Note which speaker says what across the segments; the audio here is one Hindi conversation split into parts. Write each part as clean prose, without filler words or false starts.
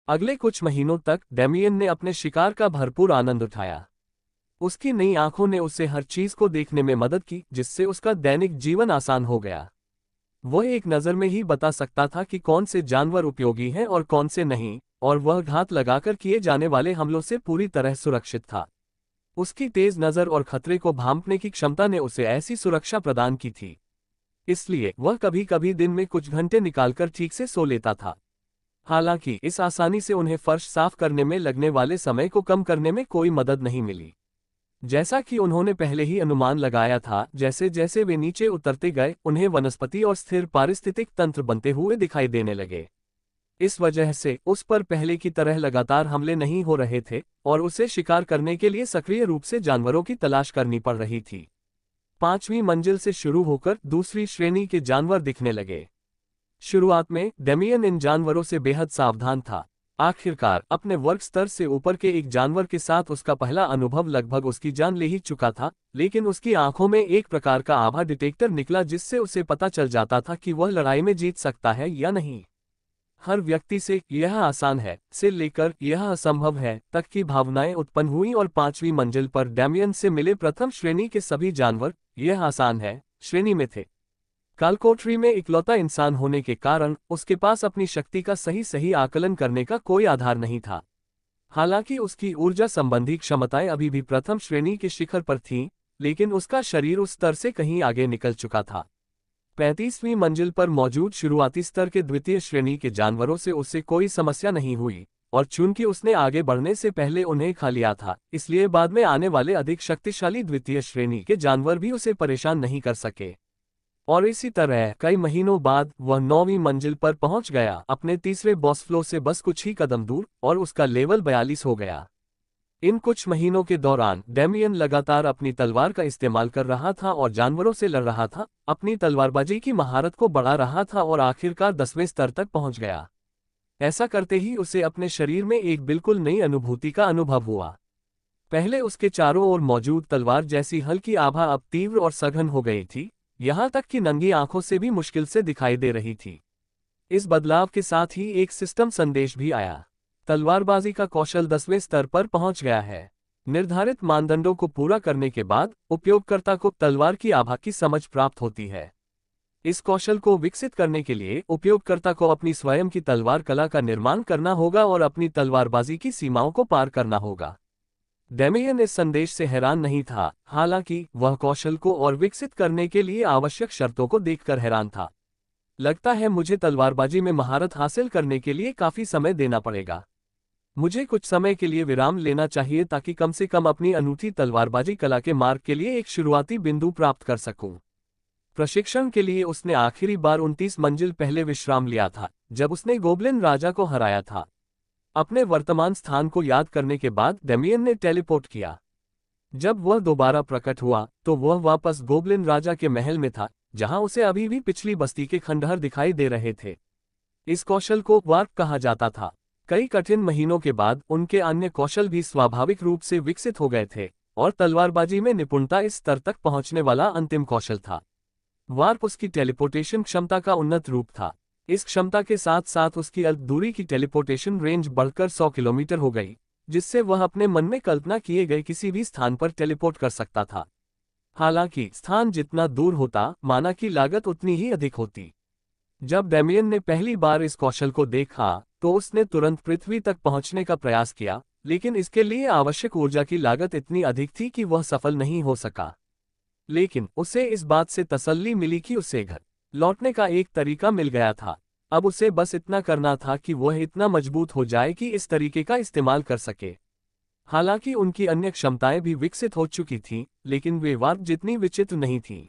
Speaker 1: अगले कुछ महीनों तक डेमियन ने अपने शिकार का भरपूर आनंद उठाया। उसकी नई आंखों ने उसे हर चीज को देखने में मदद की, जिससे उसका दैनिक जीवन आसान हो गया। वह एक नज़र में ही बता सकता था कि कौन से जानवर उपयोगी हैं और कौन से नहीं, और वह घात लगाकर किए जाने वाले हमलों से पूरी तरह सुरक्षित था। उसकी तेज नज़र और खतरे को भांपने की क्षमता ने उसे ऐसी सुरक्षा प्रदान की थी, इसलिए वह कभी कभी दिन में कुछ घंटे निकालकर ठीक से सो लेता था। हालांकि इस आसानी से उन्हें फर्श साफ करने में लगने वाले समय को कम करने में कोई मदद नहीं मिली। जैसा कि उन्होंने पहले ही अनुमान लगाया था, जैसे जैसे वे नीचे उतरते गए, उन्हें वनस्पति और स्थिर पारिस्थितिक तंत्र बनते हुए दिखाई देने लगे। इस वजह से उस पर पहले की तरह लगातार हमले नहीं हो रहे थे, और उसे शिकार करने के लिए सक्रिय रूप से जानवरों की तलाश करनी पड़ रही थी। 5वीं मंजिल से शुरू होकर दूसरी श्रेणी के जानवर दिखने लगे। शुरुआत में डेमियन इन जानवरों से बेहद सावधान था। आखिरकार अपने वर्ग स्तर से ऊपर के एक जानवर के साथ उसका पहला अनुभव लगभग उसकी जान ले ही चुका था, लेकिन उसकी आंखों में एक प्रकार का आभा डिटेक्टर निकला, जिससे उसे पता चल जाता था कि वह लड़ाई में जीत सकता है या नहीं। हर व्यक्ति से यह आसान है से लेकर यह असंभव है तक की भावनाएं उत्पन्न हुई, और 5वीं मंजिल पर डेमियन से मिले प्रथम श्रेणी के सभी जानवर यह आसान है श्रेणी में थे। कालकोठरी में इकलौता इंसान होने के कारण उसके पास अपनी शक्ति का सही आकलन करने का कोई आधार नहीं था। हालांकि उसकी ऊर्जा संबंधी क्षमताएं अभी भी प्रथम श्रेणी के शिखर पर थीं, लेकिन उसका शरीर उस स्तर से कहीं आगे निकल चुका था। 35वीं मंजिल पर मौजूद शुरुआती स्तर के द्वितीय श्रेणी के जानवरों से उसे कोई समस्या नहीं हुई, और चूंकि उसने आगे बढ़ने से पहले उन्हें खा लिया था, इसलिए बाद में आने वाले अधिक शक्तिशाली द्वितीय श्रेणी के जानवर भी उसे परेशान नहीं कर सके। और इसी तरह कई महीनों बाद वह 9वीं मंजिल पर पहुंच गया, अपने तीसरे बॉस फ्लो से बस कुछ ही कदम दूर, और उसका लेवल 42 हो गया। इन कुछ महीनों के दौरान डेमियन लगातार अपनी तलवार का इस्तेमाल कर रहा था और जानवरों से लड़ रहा था, अपनी तलवारबाजी की महारत को बढ़ा रहा था, और आखिरकार 10वें स्तर तक पहुंच गया। ऐसा करते ही उसे अपने शरीर में एक बिल्कुल नई अनुभूति का अनुभव हुआ। पहले उसके चारों ओर मौजूद तलवार जैसी हल्की आभा अब तीव्र और सघन हो गई थी, यहां तक कि नंगी आंखों से भी मुश्किल से दिखाई दे रही थी। इस बदलाव के साथ ही एक सिस्टम संदेश भी आया। तलवारबाजी का कौशल 10वें स्तर पर पहुंच गया है। निर्धारित मानदंडों को पूरा करने के बाद उपयोगकर्ता को तलवार की आभा की समझ प्राप्त होती है। इस कौशल को विकसित करने के लिए उपयोगकर्ता को अपनी स्वयं की तलवार कला का निर्माण करना होगा और अपनी तलवारबाजी की सीमाओं को पार करना होगा। डेमियन इस संदेश से हैरान नहीं था, हालांकि वह कौशल को और विकसित करने के लिए आवश्यक शर्तों को देखकर हैरान था। लगता है मुझे तलवारबाजी में महारत हासिल करने के लिए काफी समय देना पड़ेगा। मुझे कुछ समय के लिए विराम लेना चाहिए ताकि कम से कम अपनी अनूठी तलवारबाजी कला के मार्ग के लिए एक शुरुआती बिंदु प्राप्त कर सकूं। प्रशिक्षण के लिए उसने आखिरी बार 29 मंजिल पहले विश्राम लिया था, जब उसने गोब्लिन राजा को हराया था। अपने वर्तमान स्थान को याद करने के बाद डेमियन ने टेलीपोर्ट किया। जब वह दोबारा प्रकट हुआ तो वह वापस गोब्लिन राजा के महल में था, जहां उसे अभी भी पिछली बस्ती के खंडहर दिखाई दे रहे थे। इस कौशल को वार्प कहा जाता था। कई कठिन महीनों के बाद उनके अन्य कौशल भी स्वाभाविक रूप से विकसित हो गए थे, और तलवारबाजी में निपुणता इस स्तर तक पहुंचने वाला अंतिम कौशल था। वार्प उसकी टेलीपोर्टेशन क्षमता का उन्नत रूप था। इस क्षमता के साथ साथ उसकी अल्प दूरी की टेलीपोर्टेशन रेंज बढ़कर 100 किलोमीटर हो गई, जिससे वह अपने मन में कल्पना किए गए किसी भी स्थान पर टेलीपोर्ट कर सकता था। हालांकि स्थान जितना दूर होता, माना की लागत उतनी ही अधिक होती। जब डेमियन ने पहली बार इस कौशल को देखा तो उसने तुरंत पृथ्वी तक पहुंचने का प्रयास किया, लेकिन इसके लिए आवश्यक ऊर्जा की लागत इतनी अधिक थी कि वह सफल नहीं हो सका। लेकिन उसे इस बात से तसल्ली मिली कि उसे घर लौटने का एक तरीका मिल गया था। अब उसे बस इतना करना था कि वह इतना मजबूत हो जाए कि इस तरीके का इस्तेमाल कर सके। हालांकि उनकी अन्य क्षमताएं भी विकसित हो चुकी थीं, लेकिन वे वार्प जितनी विचित्र नहीं थीं।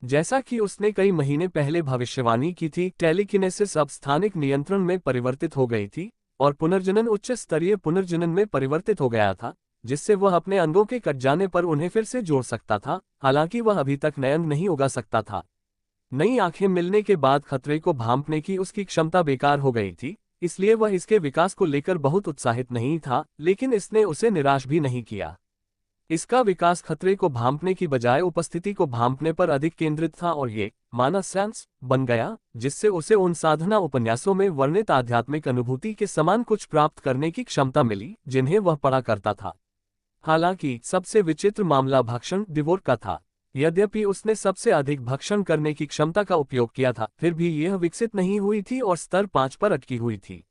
Speaker 1: जैसा कि उसने कई महीने पहले भविष्यवाणी की थी, टेलीकिनेसिस अब स्थानिक नियंत्रण में परिवर्तित हो गई थी, और पुनर्जनन उच्च स्तरीय पुनर्जनन में परिवर्तित हो गया था, जिससे वह अपने अंगों के कट जाने पर उन्हें फिर से जोड़ सकता था। हालांकि वह अभी तक नए अंग नहीं उगा सकता था। नई आंखें मिलने के बाद खतरे को भांपने की उसकी क्षमता बेकार हो गई थी, इसलिए वह इसके विकास को लेकर बहुत उत्साहित नहीं था, लेकिन इसने उसे निराश भी नहीं किया। इसका विकास खतरे को भांपने की बजाय उपस्थिति को भांपने पर अधिक केंद्रित था और ये मानस बन गया, जिससे उसे उन साधना उपन्यासों में वर्णित आध्यात्मिक अनुभूति के समान कुछ प्राप्त करने की क्षमता मिली जिन्हें वह पढ़ा करता था। हालांकि सबसे विचित्र मामला भक्षण डिवोर का था। यद्यपि उसने सबसे अधिक भक्षण करने की क्षमता का उपयोग किया था, फिर भी यह विकसित नहीं हुई थी और स्तर 5 पर अटकी हुई थी।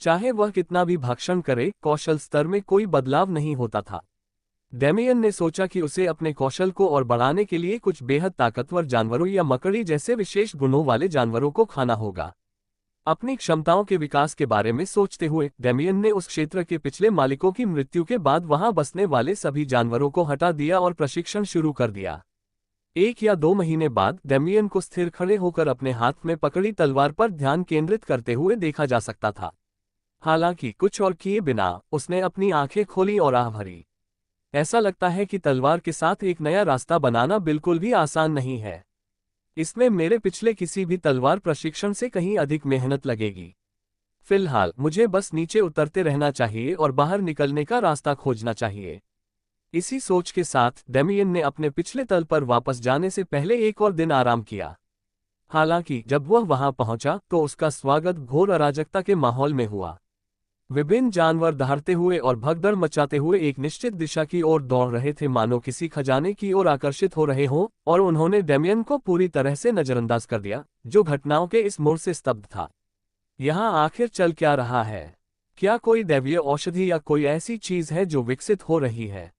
Speaker 1: चाहे वह कितना भी भक्षण करे, कौशल स्तर में कोई बदलाव नहीं होता था। डेमियन ने सोचा कि उसे अपने कौशल को और बढ़ाने के लिए कुछ बेहद ताकतवर जानवरों या मकड़ी जैसे विशेष गुणों वाले जानवरों को खाना होगा। अपनी क्षमताओं के विकास के बारे में सोचते हुए डेमियन ने उस क्षेत्र के पिछले मालिकों की मृत्यु के बाद वहां बसने वाले सभी जानवरों को हटा दिया और प्रशिक्षण शुरू कर दिया। 1 या 2 महीने बाद डेमियन को स्थिर खड़े होकर अपने हाथ में पकड़ी तलवार पर ध्यान केंद्रित करते हुए देखा जा सकता था। हालांकि कुछ और किए बिना उसने अपनी आंखें खोली और आह भरी। ऐसा लगता है कि तलवार के साथ एक नया रास्ता बनाना बिल्कुल भी आसान नहीं है। इसमें मेरे पिछले किसी भी तलवार प्रशिक्षण से कहीं अधिक मेहनत लगेगी। फिलहाल मुझे बस नीचे उतरते रहना चाहिए और बाहर निकलने का रास्ता खोजना चाहिए। इसी सोच के साथ डेमियन ने अपने पिछले तल पर वापस जाने से पहले एक और दिन आराम किया। हालांकि जब वह वहां पहुंचा तो उसका स्वागत घोर अराजकता के माहौल में हुआ। विभिन्न जानवर दहाड़ते हुए और भगदड़ मचाते हुए एक निश्चित दिशा की ओर दौड़ रहे थे, मानो किसी खजाने की ओर आकर्षित हो रहे हों, और उन्होंने डेमियन को पूरी तरह से नजरअंदाज कर दिया, जो घटनाओं के इस मोड़ से स्तब्ध था। यहाँ आखिर चल क्या रहा है? क्या कोई दैवीय औषधि या कोई ऐसी चीज है जो विकसित हो रही है?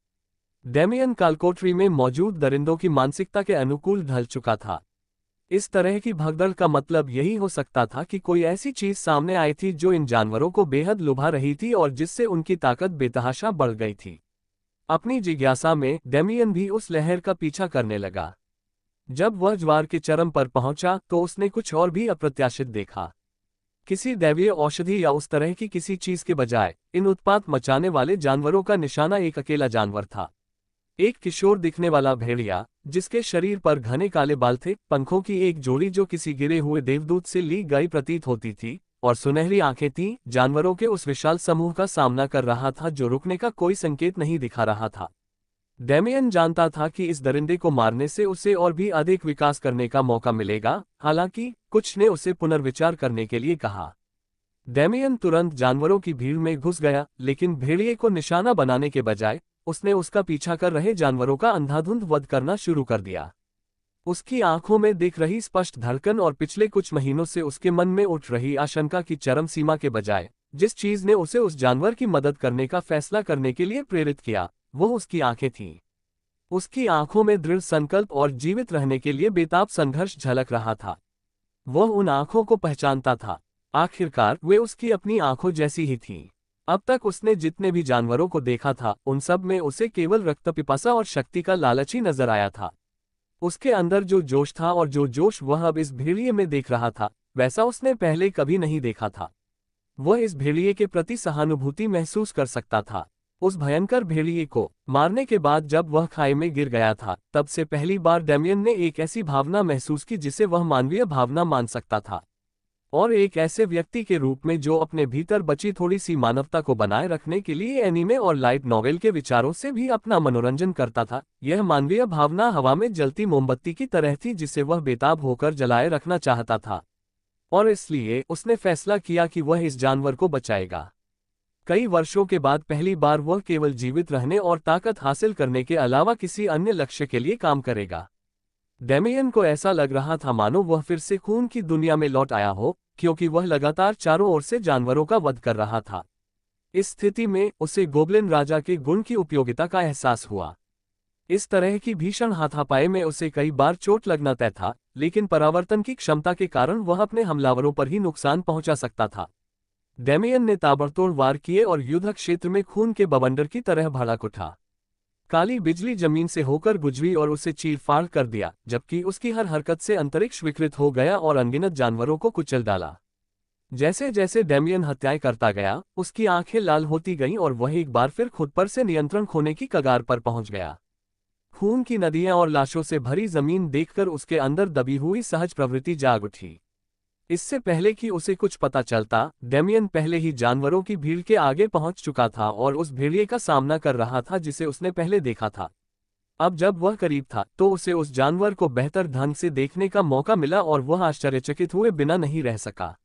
Speaker 1: डेमियन कालकोठरी में मौजूद दरिंदों की मानसिकता के अनुकूल ढल चुका था। इस तरह की भगदड़ का मतलब यही हो सकता था कि कोई ऐसी चीज सामने आई थी जो इन जानवरों को बेहद लुभा रही थी और जिससे उनकी ताकत बेतहाशा बढ़ गई थी। अपनी जिज्ञासा में डेमियन भी उस लहर का पीछा करने लगा। जब वह ज्वार के चरम पर पहुंचा तो उसने कुछ और भी अप्रत्याशित देखा। किसी दैवीय औषधि या उस तरह की किसी चीज के बजाय इन उत्पात मचाने वाले जानवरों का निशाना एक अकेला जानवर था। एक किशोर दिखने वाला भेड़िया, जिसके शरीर पर घने काले बाल थे, पंखों की एक जोड़ी जो किसी गिरे हुए देवदूत से ली गई प्रतीत होती थी, और सुनहरी आंखें थीं, जानवरों के उस विशाल समूह का सामना कर रहा था जो रुकने का कोई संकेत नहीं दिखा रहा था। डेमियन जानता था कि इस दरिंदे को मारने से उसे और भी अधिक विकास करने का मौका मिलेगा, हालांकि कुछ ने उसे पुनर्विचार करने के लिए कहा। डेमियन तुरंत जानवरों की भीड़ में घुस गया, लेकिन भेड़िए को निशाना बनाने के बजाय उसने उसका पीछा कर रहे जानवरों का अंधाधुंध वध करना शुरू कर दिया। उसकी आंखों में दिख रही स्पष्ट धड़कन और पिछले कुछ महीनों से उसके मन में उठ रही आशंका की चरम सीमा के बजाय जिस चीज ने उसे उस जानवर की मदद करने का फैसला करने के लिए प्रेरित किया, वो उसकी आंखें थीं। उसकी आंखों में दृढ़ संकल्प और जीवित रहने के लिए बेताब संघर्ष झलक रहा था। वह उन आंखों को पहचानता था। आखिरकार वे उसकी अपनी आंखों जैसी ही थीं। अब तक उसने जितने भी जानवरों को देखा था उन सब में उसे केवल रक्त पिपासा और शक्ति का लालच ही नजर आया था। उसके अंदर जो जोश था और जो जोश वह अब इस भेड़िए में देख रहा था, वैसा उसने पहले कभी नहीं देखा था। वह इस भेड़िए के प्रति सहानुभूति महसूस कर सकता था। उस भयंकर भेड़िए को मारने के बाद जब वह खाई में गिर गया था, तब से पहली बार डेमियन ने एक ऐसी भावना महसूस की जिसे वह मानवीय भावना मान सकता था, और एक ऐसे व्यक्ति के रूप में जो अपने भीतर बची थोड़ी सी मानवता को बनाए रखने के लिए एनीमे और लाइट नॉवेल के विचारों से भी अपना मनोरंजन करता था। यह मानवीय भावना हवा में जलती मोमबत्ती की तरह थी जिसे वह बेताब होकर जलाए रखना चाहता था, और इसलिए उसने फैसला किया कि वह इस जानवर को बचाएगा। कई वर्षों के बाद पहली बार वह केवल जीवित रहने और ताकत हासिल करने के अलावा किसी अन्य लक्ष्य के लिए काम करेगा। डेमियन को ऐसा लग रहा था मानो वह फिर से खून की दुनिया में लौट आया हो, क्योंकि वह लगातार चारों ओर से जानवरों का वध कर रहा था। इस स्थिति में उसे गोब्लिन राजा के गुण की उपयोगिता का एहसास हुआ। इस तरह की भीषण हाथापाई में उसे कई बार चोट लगना तय था, लेकिन परावर्तन की क्षमता के कारण वह अपने हमलावरों पर ही नुकसान पहुंचा सकता था। डेमियन ने ताबड़तोड़ वार किए और युद्ध क्षेत्र में खून के बवंडर की तरह भड़क उठा। काली बिजली जमीन से होकर गुजरी और उसे चीर-फाड़ कर दिया, जबकि उसकी हर हरकत से अंतरिक्ष विकृत हो गया और अनगिनत जानवरों को कुचल डाला। जैसे जैसे डेमियन हत्याएं करता गया, उसकी आंखें लाल होती गईं और वह एक बार फिर खुद पर से नियंत्रण खोने की कगार पर पहुंच गया। खून की नदियां और लाशों से भरी जमीन देखकर उसके अंदर दबी हुई सहज प्रवृत्ति जाग उठी। इससे पहले कि उसे कुछ पता चलता, डेमियन पहले ही जानवरों की भीड़ के आगे पहुंच चुका था और उस भेड़िए का सामना कर रहा था जिसे उसने पहले देखा था। अब जब वह करीब था तो उसे उस जानवर को बेहतर ढंग से देखने का मौका मिला और वह आश्चर्यचकित हुए बिना नहीं रह सका।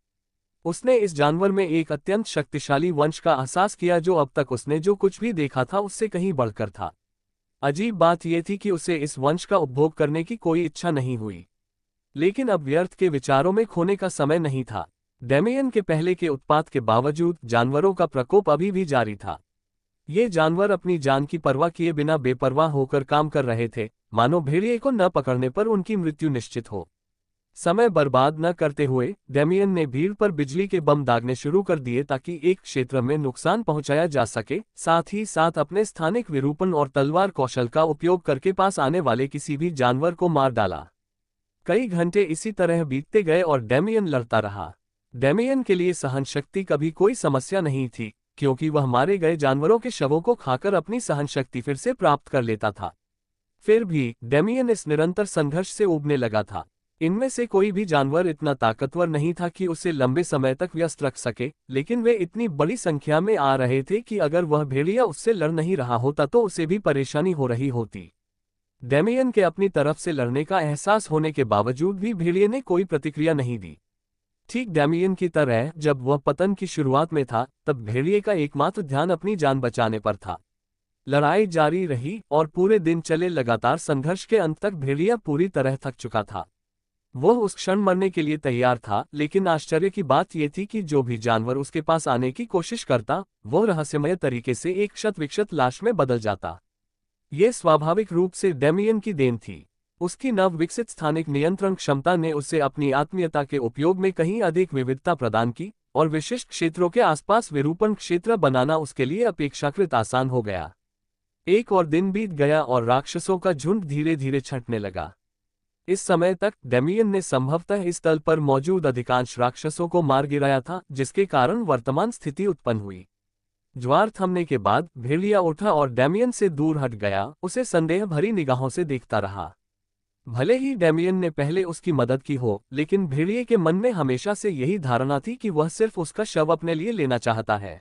Speaker 1: उसने इस जानवर में एक अत्यंत शक्तिशाली वंश का एहसास किया जो अब तक उसने जो कुछ भी देखा था उससे कहीं बढ़कर था। अजीब बात यह थी कि उसे इस वंश का उपभोग करने की कोई इच्छा नहीं हुई। लेकिन अब व्यर्थ के विचारों में खोने का समय नहीं था। डेमियन के पहले के उत्पात के बावजूद जानवरों का प्रकोप अभी भी जारी था। ये जानवर अपनी जान की परवाह किए बिना बेपरवाह होकर काम कर रहे थे, मानो भेड़िए को न पकड़ने पर उनकी मृत्यु निश्चित हो। समय बर्बाद न करते हुए डेमियन ने भीड़ पर बिजली के बम दागने शुरू कर दिए ताकि एक क्षेत्र में नुकसान पहुंचाया जा सके, साथ ही साथ अपने स्थानिक विरूपण और तलवार कौशल का उपयोग करके पास आने वाले किसी भी जानवर को मार डाला। कई घंटे इसी तरह बीतते गए और डेमियन लड़ता रहा। डेमियन के लिए सहनशक्ति कभी कोई समस्या नहीं थी, क्योंकि वह मारे गए जानवरों के शवों को खाकर अपनी सहनशक्ति फिर से प्राप्त कर लेता था। फिर भी डेमियन इस निरंतर संघर्ष से ऊबने लगा था। इनमें से कोई भी जानवर इतना ताकतवर नहीं था कि उसे लंबे समय तक व्यस्त रख सके, लेकिन वे इतनी बड़ी संख्या में आ रहे थे कि अगर वह भेड़िया उससे लड़ नहीं रहा होता तो उसे भी परेशानी हो रही होती। डेमियन के अपनी तरफ से लड़ने का एहसास होने के बावजूद भी भेड़िए ने कोई प्रतिक्रिया नहीं दी। ठीक डेमियन की तरह जब वह पतन की शुरुआत में था, तब भेड़िए का एकमात्र ध्यान अपनी जान बचाने पर था। लड़ाई जारी रही और पूरे दिन चले लगातार संघर्ष के अंत तक भेड़िया पूरी तरह थक चुका था। वह उस क्षण मरने के लिए तैयार था, लेकिन आश्चर्य की बात यह थी कि जो भी जानवर उसके पास आने की कोशिश करता, वह रहस्यमय तरीके से एक क्षत विक्षत लाश में बदल जाता। ये स्वाभाविक रूप से डेमियन की देन थी। उसकी नव विकसित स्थानिक नियंत्रण क्षमता ने उसे अपनी आत्मीयता के उपयोग में कहीं अधिक विविधता प्रदान की, और विशिष्ट क्षेत्रों के आसपास विरूपण क्षेत्र बनाना उसके लिए अपेक्षाकृत आसान हो गया। एक और दिन बीत गया और राक्षसों का झुंड धीरे धीरे छंटने लगा। इस समय तक डेमियन ने संभवतः इस तल पर मौजूद अधिकांश राक्षसों को मार गिराया था, जिसके कारण वर्तमान स्थिति उत्पन्न हुई। ज्वार थमने के बाद भेड़िया उठा और डेमियन से दूर हट गया, उसे संदेह भरी निगाहों से देखता रहा। भले ही डेमियन ने पहले उसकी मदद की हो, लेकिन भेड़िए के मन में हमेशा से यही धारणा थी कि वह सिर्फ उसका शव अपने लिए लेना चाहता है।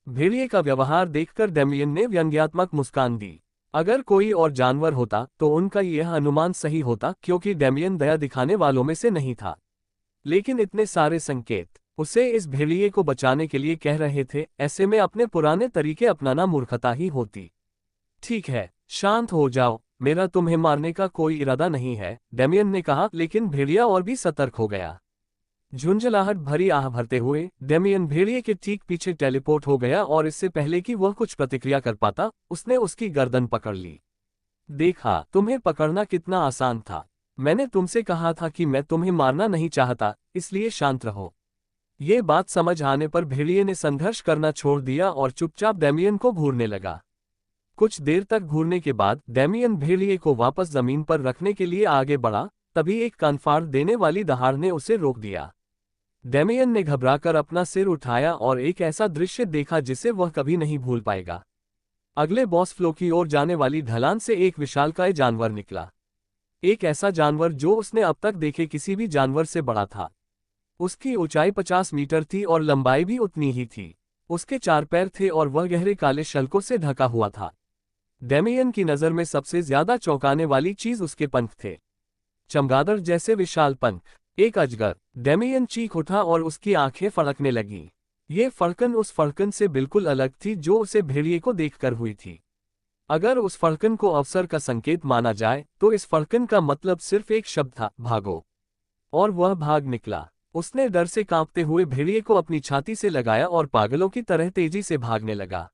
Speaker 1: भेड़िए का व्यवहार देखकर डेमियन ने व्यंग्यात्मक मुस्कान दी। अगर कोई और जानवर होता तो उनका यह अनुमान सही होता, क्योंकि डेमियन दया दिखाने वालों में से नहीं था। लेकिन इतने सारे संकेत उसे इस भेड़िए को बचाने के लिए कह रहे थे, ऐसे में अपने पुराने तरीके अपनाना मूर्खता ही होती। ठीक है, शांत हो जाओ, मेरा तुम्हें मारने का कोई इरादा नहीं है, डेमियन ने कहा, लेकिन भेड़िया और भी सतर्क हो गया। झुंझलाहट भरी आह भरते हुए डेमियन भेड़िए के ठीक पीछे टेलीपोर्ट हो गया और इससे पहले कि वह कुछ प्रतिक्रिया कर पाता, उसने उसकी गर्दन पकड़ ली। देखा, तुम्हें पकड़ना कितना आसान था। मैंने तुमसे कहा था कि मैं तुम्हें मारना नहीं चाहता, इसलिए शांत रहो। ये बात समझ आने पर भेड़िए ने संघर्ष करना छोड़ दिया और चुपचाप डेमियन को घूरने लगा। कुछ देर तक घूरने के बाद डेमियन भेड़िए को वापस जमीन पर रखने के लिए आगे बढ़ा, तभी एक कानफाड़ देने वाली दहाड़ ने उसे रोक दिया। डेमियन ने घबराकर अपना सिर उठाया और एक ऐसा दृश्य देखा जिसे वह कभी नहीं भूल पाएगा। अगले बॉस फ्लो की ओर जाने वाली ढलान से एक विशालकाय जानवर निकला। एक ऐसा जानवर जो उसने अब तक देखे किसी भी जानवर से बड़ा था। उसकी ऊंचाई 50 मीटर थी और लंबाई भी उतनी ही थी। उसके 4 पैर थे और वह गहरे काले शल्कों से ढका हुआ था। डेमियन की नज़र में सबसे ज्यादा चौंकाने वाली चीज उसके पंख थे, चमगादड़ जैसे विशाल पंख। एक अजगर। डेमियन चीख उठा और उसकी आंखें फड़कने लगीं। ये फड़कन उस फड़कन से बिल्कुल अलग थी जो उसे भेड़िए को देखकर हुई थी। अगर उस फड़कन को अवसर का संकेत माना जाए तो इस फड़कन का मतलब सिर्फ एक शब्द था, भागो। और वह भाग निकला। उसने डर से कांपते हुए भेड़िए को अपनी छाती से लगाया और पागलों की तरह तेजी से भागने लगा।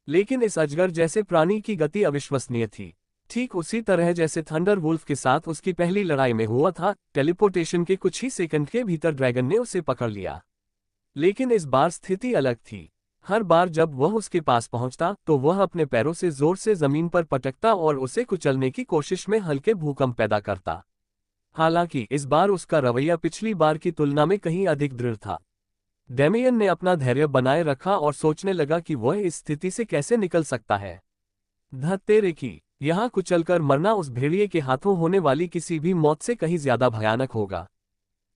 Speaker 1: लेकिन इस अजगर जैसे प्राणी की गति अविश्वसनीय थी। ठीक उसी तरह जैसे थंडर वुल्फ के साथ उसकी पहली लड़ाई में हुआ था, टेलीपोर्टेशन के कुछ ही सेकंड के भीतर ड्रैगन ने उसे पकड़ लिया। लेकिन इस बार स्थिति अलग थी। हर बार जब वह उसके पास पहुंचता तो वह अपने पैरों से जोर से जमीन पर पटकता और उसे कुचलने की कोशिश में हल्के भूकंप पैदा करता। हालांकि इस बार उसका रवैया पिछली बार की तुलना में कहीं अधिक दृढ़ था। डेमियन ने अपना धैर्य बनाए रखा और सोचने लगा कि वह इस स्थिति से कैसे निकल सकता है। धत्तेरे की, यहाँ कुचलकर मरना उस भेड़िए के हाथों होने वाली किसी भी मौत से कहीं ज्यादा भयानक होगा।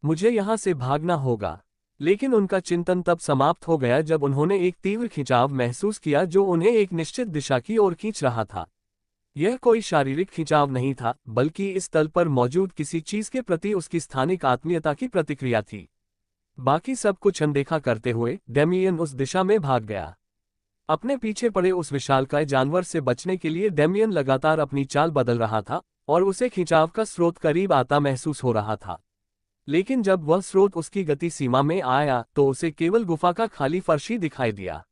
Speaker 1: मुझे यहाँ से भागना होगा। लेकिन उनका चिंतन तब समाप्त हो गया जब उन्होंने एक तीव्र खिंचाव महसूस किया जो उन्हें एक निश्चित दिशा की ओर खींच रहा था। यह कोई शारीरिक खिंचाव नहीं था, बल्कि इस तल पर मौजूद किसी चीज के प्रति उसकी स्थानिक आत्मीयता की प्रतिक्रिया थी। बाकी सब कुछ अनदेखा करते हुए डेमियन उस दिशा में भाग गया। अपने पीछे पड़े उस विशालकाय जानवर से बचने के लिए डेमियन लगातार अपनी चाल बदल रहा था और उसे खिंचाव का स्रोत करीब आता महसूस हो रहा था। लेकिन जब वह स्रोत उसकी गति सीमा में आया तो उसे केवल गुफा का खाली फर्श ही दिखाई दिया।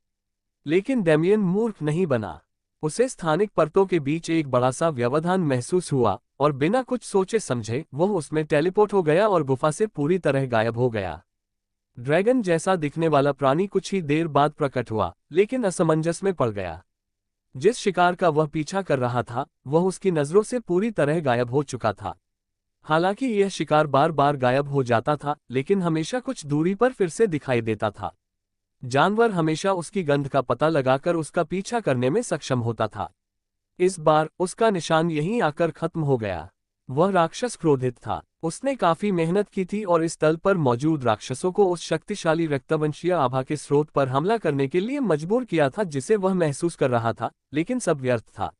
Speaker 1: लेकिन डेमियन मूर्ख नहीं बना। उसे स्थानिक परतों के बीच एक बड़ा सा व्यवधान महसूस हुआ और बिना कुछ सोचे समझे वह उसमें टेलीपोर्ट हो गया और गुफा से पूरी तरह गायब हो गया। ड्रैगन जैसा दिखने वाला प्राणी कुछ ही देर बाद प्रकट हुआ, लेकिन असमंजस में पड़ गया। जिस शिकार का वह पीछा कर रहा था वह उसकी नजरों से पूरी तरह गायब हो चुका था। हालांकि यह शिकार बार बार गायब हो जाता था, लेकिन हमेशा कुछ दूरी पर फिर से दिखाई देता था। जानवर हमेशा उसकी गंध का पता लगाकर उसका पीछा करने में सक्षम होता था। इस बार उसका निशान यहीं आकर खत्म हो गया। वह राक्षस क्रोधित था। उसने काफी मेहनत की थी और इस तल पर मौजूद राक्षसों को उस शक्तिशाली रक्तवंशीय आभा के स्रोत पर हमला करने के लिए मजबूर किया था जिसे वह महसूस कर रहा था, लेकिन सब व्यर्थ था।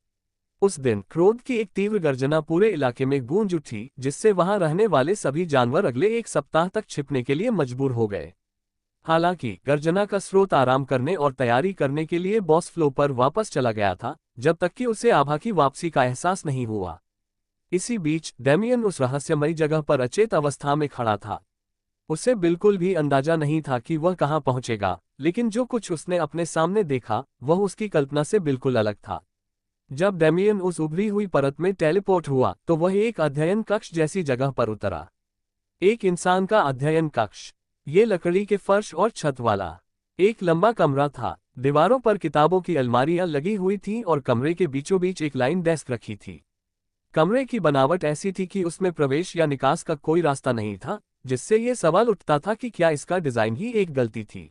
Speaker 1: उस दिन क्रोध की एक तीव्र गर्जना पूरे इलाके में गूंज उठी, जिससे वहां रहने वाले सभी जानवर अगले एक सप्ताह तक छिपने के लिए मजबूर हो गए। हालांकि गर्जना का स्रोत आराम करने और तैयारी करने के लिए बॉस फ्लो पर वापस चला गया था, जब तक कि उसे आभा की वापसी का एहसास नहीं हुआ। इसी बीच डेमियन उस रहस्यमयी जगह पर अचेत अवस्था में खड़ा था। उसे बिल्कुल भी अंदाजा नहीं था कि वह कहां पहुंचेगा, लेकिन जो कुछ उसने अपने सामने देखा वह उसकी कल्पना से बिल्कुल अलग था। जब डेमियन उस उभरी हुई परत में टेलीपोर्ट हुआ तो वह एक अध्ययन कक्ष जैसी जगह पर उतरा। एक इंसान का अध्ययन कक्ष। ये लकड़ी के फर्श और छत वाला एक लंबा कमरा था। दीवारों पर किताबों की अलमारियां लगी हुई थीं और कमरे के बीचों बीच एक लाइन डेस्क रखी थी। कमरे की बनावट ऐसी थी कि उसमें प्रवेश या निकास का कोई रास्ता नहीं था, जिससे ये सवाल उठता था कि क्या इसका डिजाइन ही एक गलती थी।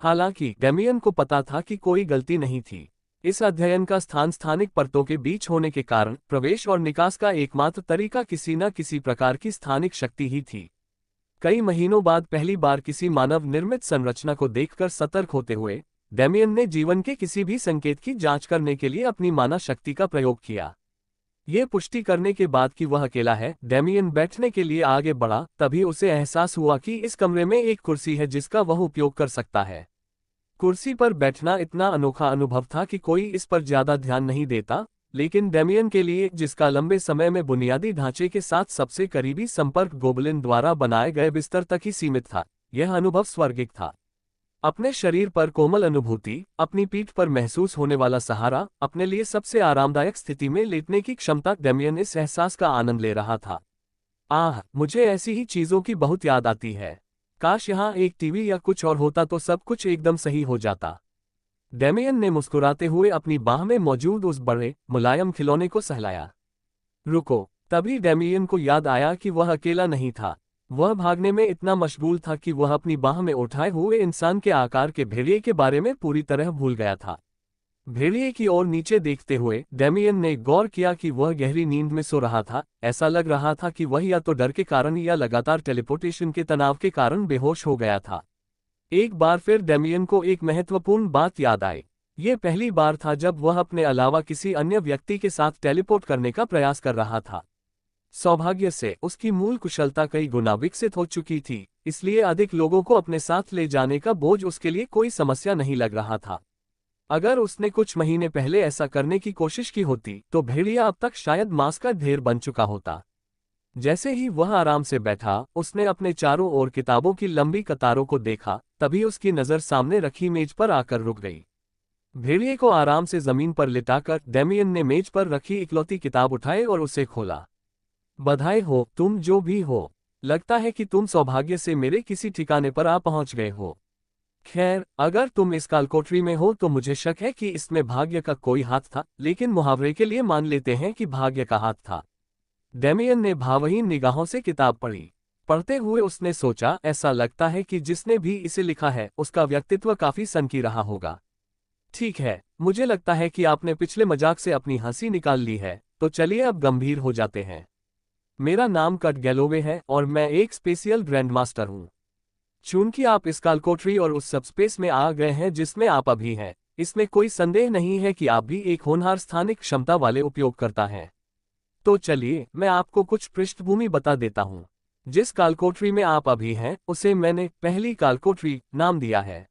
Speaker 1: हालांकि डेमियन को पता था कि कोई गलती नहीं थी। इस अध्ययन का स्थान स्थानिक परतों के बीच होने के कारण प्रवेश और निकास का एकमात्र तरीका किसी न किसी प्रकार की स्थानिक शक्ति ही थी। कई महीनों बाद पहली बार किसी मानव निर्मित संरचना को देखकर सतर्क होते हुए डेमियन ने जीवन के किसी भी संकेत की जांच करने के लिए अपनी मानव शक्ति का प्रयोग किया। ये पुष्टि करने के बाद कि वह अकेला है, डेमियन बैठने के लिए आगे बढ़ा। तभी उसे एहसास हुआ कि इस कमरे में एक कुर्सी है जिसका वह उपयोग कर सकता है। कुर्सी पर बैठना इतना अनोखा अनुभव था कि कोई इस पर ज्यादा ध्यान नहीं देता, लेकिन डेमियन के लिए, जिसका लंबे समय में बुनियादी ढांचे के साथ सबसे करीबी संपर्क गोबलिन द्वारा बनाए गए बिस्तर तक ही सीमित था, यह अनुभव स्वर्गिक था। अपने शरीर पर कोमल अनुभूति, अपनी पीठ पर महसूस होने वाला सहारा, अपने लिए सबसे आरामदायक स्थिति में लेटने की क्षमता, डेमियन इस एहसास का आनंद ले रहा था। आह, मुझे ऐसी ही चीजों की बहुत याद आती है। काश यहाँ एक टीवी या कुछ और होता तो सब कुछ एकदम सही हो जाता। डेमियन ने मुस्कुराते हुए अपनी बाह में मौजूद उस बड़े मुलायम खिलौने को सहलाया। रुको! तभी डेमियन को याद आया कि वह अकेला नहीं था। वह भागने में इतना मशगूल था कि वह अपनी बाह में उठाए हुए इंसान के आकार के भेड़िए के बारे में पूरी तरह भूल गया था। भेड़िए की ओर नीचे देखते हुए डेमियन ने गौर किया कि वह गहरी नींद में सो रहा था। ऐसा लग रहा था कि वह या तो डर के कारण या लगातार टेलीपोर्टेशन के तनाव के कारण बेहोश हो गया था। एक बार फिर डेमियन को एक महत्वपूर्ण बात याद आई। ये पहली बार था जब वह अपने अलावा किसी अन्य व्यक्ति के साथ टेलीपोर्ट करने का प्रयास कर रहा था। सौभाग्य से उसकी मूल कुशलता कई गुना विकसित हो चुकी थी, इसलिए अधिक लोगों को अपने साथ ले जाने का बोझ उसके लिए कोई समस्या नहीं लग रहा था। अगर उसने कुछ महीने पहले ऐसा करने की कोशिश की होती तो भेड़िया अब तक शायद मांस का ढेर बन चुका होता। जैसे ही वह आराम से बैठा, उसने अपने चारों ओर किताबों की लंबी कतारों को देखा। तभी उसकी नज़र सामने रखी मेज पर आकर रुक गई। भेड़िए को आराम से जमीन पर लिटाकर डेमियन ने मेज पर रखी इकलौती किताब उठाए और उसे खोला। बधाई हो, तुम जो भी हो। लगता है कि तुम सौभाग्य से मेरे किसी ठिकाने पर आ पहुंच गए हो। खैर, अगर तुम इस कालकोठरी में हो तो मुझे शक है कि इसमें भाग्य का कोई हाथ था, लेकिन मुहावरे के लिए मान लेते हैं कि भाग्य का हाथ था। डेमियन ने भावहीन निगाहों से किताब पढ़ी। पढ़ते हुए उसने सोचा, ऐसा लगता है कि जिसने भी इसे लिखा है उसका व्यक्तित्व काफी सनकी रहा होगा। ठीक है, मुझे लगता है कि आपने पिछले मजाक से अपनी हंसी निकाल ली है, तो चलिए अब गंभीर हो जाते हैं। मेरा नाम कट गैलोवे है और मैं एक स्पेशियल ग्रैंड मास्टर हूँ। चूंकि आप इस कालकोठरी और उस सबस्पेस में आ गए हैं जिसमें आप अभी हैं, इसमें कोई संदेह नहीं है कि आप भी एक होनहार स्थानिक क्षमता वाले उपयोगकर्ता हैं। तो चलिए मैं आपको कुछ पृष्ठभूमि बता देता हूँ। जिस कालकोठरी में आप अभी हैं उसे मैंने पहली कालकोठरी नाम दिया है।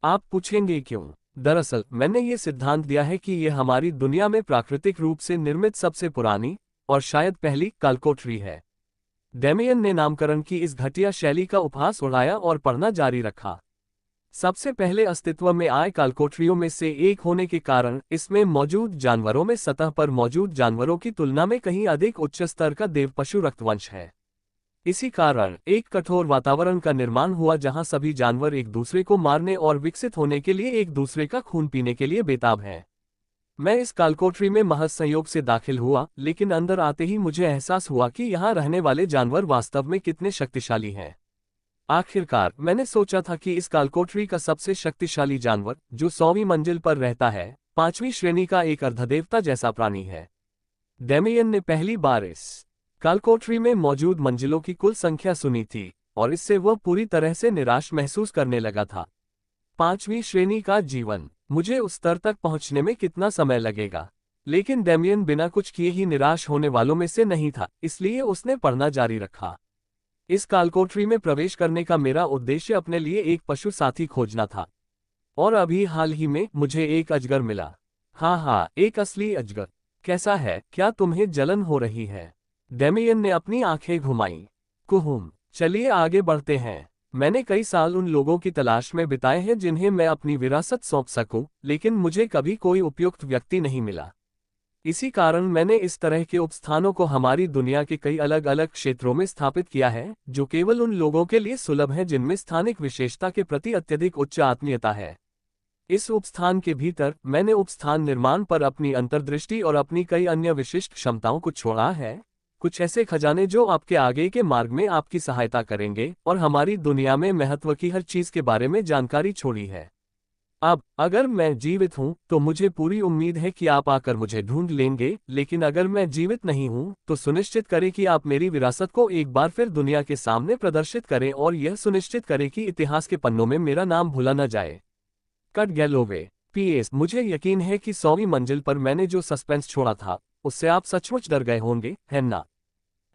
Speaker 1: आप पूछेंगे क्यों? दरअसल मैंने ये सिद्धांत दिया है कि यह हमारी दुनिया में प्राकृतिक रूप से निर्मित सबसे पुरानी और शायद पहली कालकोठरी है। डेमियन ने नामकरण की इस घटिया शैली का उपहास उड़ाया और पढ़ना जारी रखा। सबसे पहले अस्तित्व में आए कालकोठरियों में से एक होने के कारण इसमें मौजूद जानवरों में सतह पर मौजूद जानवरों की तुलना में कहीं अधिक उच्च स्तर का देवपशु रक्तवंश है। इसी कारण एक कठोर वातावरण का निर्माण हुआ जहां सभी जानवर एक दूसरे को मारने और विकसित होने के लिए एक दूसरे का खून पीने के लिए बेताब हैं। मैं इस कालकोठरी में महज संयोग से दाखिल हुआ, लेकिन अंदर आते ही मुझे एहसास हुआ कि यहाँ रहने वाले जानवर वास्तव में कितने शक्तिशाली हैं। आखिरकार मैंने सोचा था कि इस कालकोठरी का सबसे शक्तिशाली जानवर, जो 100वीं मंजिल पर रहता है, 5वीं श्रेणी का एक अर्धदेवता जैसा प्राणी है। डेमियन ने पहली बार इस कालकोठरी में मौजूद मंजिलों की कुल संख्या सुनी थी और इससे वह पूरी तरह से निराश महसूस करने लगा था। 5वीं श्रेणी का जीवन, मुझे उस स्तर तक पहुंचने में कितना समय लगेगा? लेकिन डेमियन बिना कुछ किए ही निराश होने वालों में से नहीं था, इसलिए उसने पढ़ना जारी रखा। इस कालकोठरी में प्रवेश करने का मेरा उद्देश्य अपने लिए एक पशु साथी खोजना था, और अभी हाल ही में मुझे एक अजगर मिला। हाँ, एक असली अजगर। कैसा है? क्या तुम्हें जलन हो रही है? डेमियन ने अपनी आंखें घुमाईं। कुहुम, चलिए आगे बढ़ते हैं। मैंने कई साल उन लोगों की तलाश में बिताए हैं जिन्हें मैं अपनी विरासत सौंप सकूं, लेकिन मुझे कभी कोई उपयुक्त व्यक्ति नहीं मिला। इसी कारण मैंने इस तरह के उपस्थानों को हमारी दुनिया के कई अलग अलग क्षेत्रों में स्थापित किया है, जो केवल उन लोगों के लिए सुलभ हैं जिनमें स्थानिक विशेषता के प्रति अत्यधिक उच्च आत्मीयता है। इस उपस्थान के भीतर मैंने उपस्थान निर्माण पर अपनी अंतर्दृष्टि और अपनी कई अन्य विशिष्ट क्षमताओं को छोड़ा है, कुछ ऐसे खजाने जो आपके आगे के मार्ग में आपकी सहायता करेंगे और हमारी दुनिया में महत्व की हर चीज के बारे में जानकारी छोड़ी है। अब अगर मैं जीवित हूं तो मुझे पूरी उम्मीद है कि आप आकर मुझे ढूंढ लेंगे, लेकिन अगर मैं जीवित नहीं हूं तो सुनिश्चित करें कि आप मेरी विरासत को एक बार फिर दुनिया के सामने प्रदर्शित करें और यह सुनिश्चित करें कि इतिहास के पन्नों में मेरा नाम भूला न जाए। Cut Galloway. PS, मुझे यकीन है कि 100वीं मंजिल पर मैंने जो सस्पेंस छोड़ा था उससे आप सचमुच डर गए होंगे, है ना?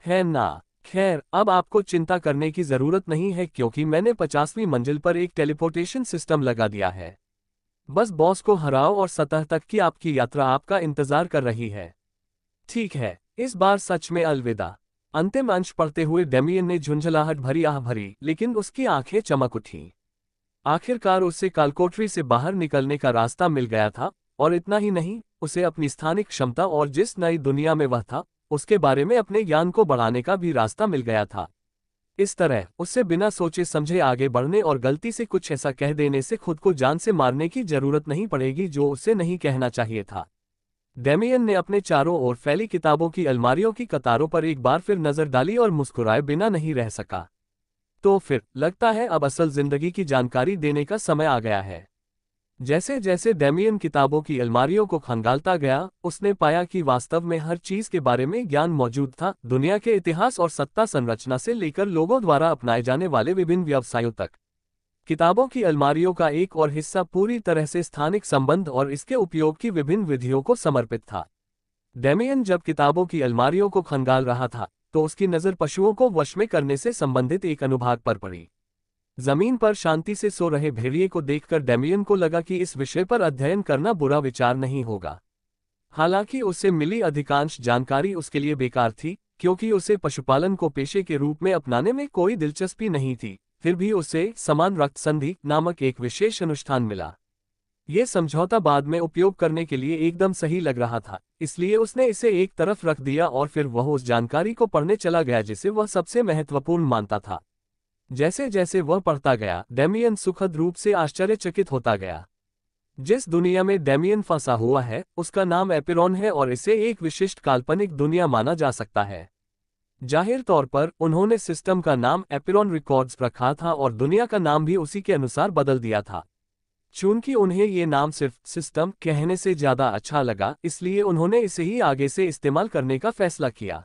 Speaker 1: है ना? खैर, अब आपको चिंता करने की जरूरत नहीं है क्योंकि मैंने 50वीं मंजिल पर एक टेलीपोर्टेशन सिस्टम लगा दिया है। बस बॉस को हराओ और सतह तक की आपकी यात्रा आपका इंतजार कर रही है। ठीक है, इस बार सच में अलविदा। अंतिम अंश पढ़ते हुए डेमियन ने झुंझलाहट भरी आह भरी, लेकिन उसकी आंखें चमक उठीं। आखिरकार उसे कालकोठरी से बाहर निकलने का रास्ता मिल गया था, और इतना ही नहीं, उसे अपनी स्थानिक क्षमता और जिस नई दुनिया में वह था उसके बारे में अपने ज्ञान को बढ़ाने का भी रास्ता मिल गया था। इस तरह उससे बिना सोचे समझे आगे बढ़ने और गलती से कुछ ऐसा कह देने से खुद को जान से मारने की जरूरत नहीं पड़ेगी जो उसे नहीं कहना चाहिए था। डेमियन ने अपने चारों ओर फैली किताबों की अलमारियों की कतारों पर एक बार फिर नजर डाली और मुस्कुराए बिना नहीं रह सका। तो फिर लगता है अब असल जिंदगी की जानकारी देने का समय आ गया है। जैसे जैसे डेमियन किताबों की अलमारियों को खंगालता गया, उसने पाया कि वास्तव में हर चीज के बारे में ज्ञान मौजूद था, दुनिया के इतिहास और सत्ता संरचना से लेकर लोगों द्वारा अपनाए जाने वाले विभिन्न व्यवसायों तक। किताबों की अलमारियों का एक और हिस्सा पूरी तरह से स्थानिक संबंध और इसके उपयोग की विभिन्न विधियों को समर्पित था। डेमियन जब किताबों की अलमारियों को खंगाल रहा था तो उसकी नज़र पशुओं को वश में करने से संबंधित एक अनुभाग पर पड़ी। जमीन पर शांति से सो रहे भेड़िए को देखकर डेमियन को लगा कि इस विषय पर अध्ययन करना बुरा विचार नहीं होगा। हालांकि उसे मिली अधिकांश जानकारी उसके लिए बेकार थी, क्योंकि उसे पशुपालन को पेशे के रूप में अपनाने में कोई दिलचस्पी नहीं थी। फिर भी उसे समान रक्त संधि नामक एक विशेष अनुष्ठान मिला। ये समझौता बाद में उपयोग करने के लिए एकदम सही लग रहा था, इसलिए उसने इसे एक तरफ रख दिया और फिर वह उस जानकारी को पढ़ने चला गया जिसे वह सबसे महत्वपूर्ण मानता था। जैसे जैसे वह पढ़ता गया, डेमियन सुखद रूप से आश्चर्यचकित होता गया। जिस दुनिया में डेमियन फंसा हुआ है उसका नाम एपिरॉन है और इसे एक विशिष्ट काल्पनिक दुनिया माना जा सकता है। जाहिर तौर पर उन्होंने सिस्टम का नाम एपिरॉन रिकॉर्ड्स रखा था और दुनिया का नाम भी उसी के अनुसार बदल दिया था। चूंकि उन्हें ये नाम सिर्फ सिस्टम कहने से ज्यादा अच्छा लगा, इसलिए उन्होंने इसे ही आगे से इस्तेमाल करने का फैसला किया।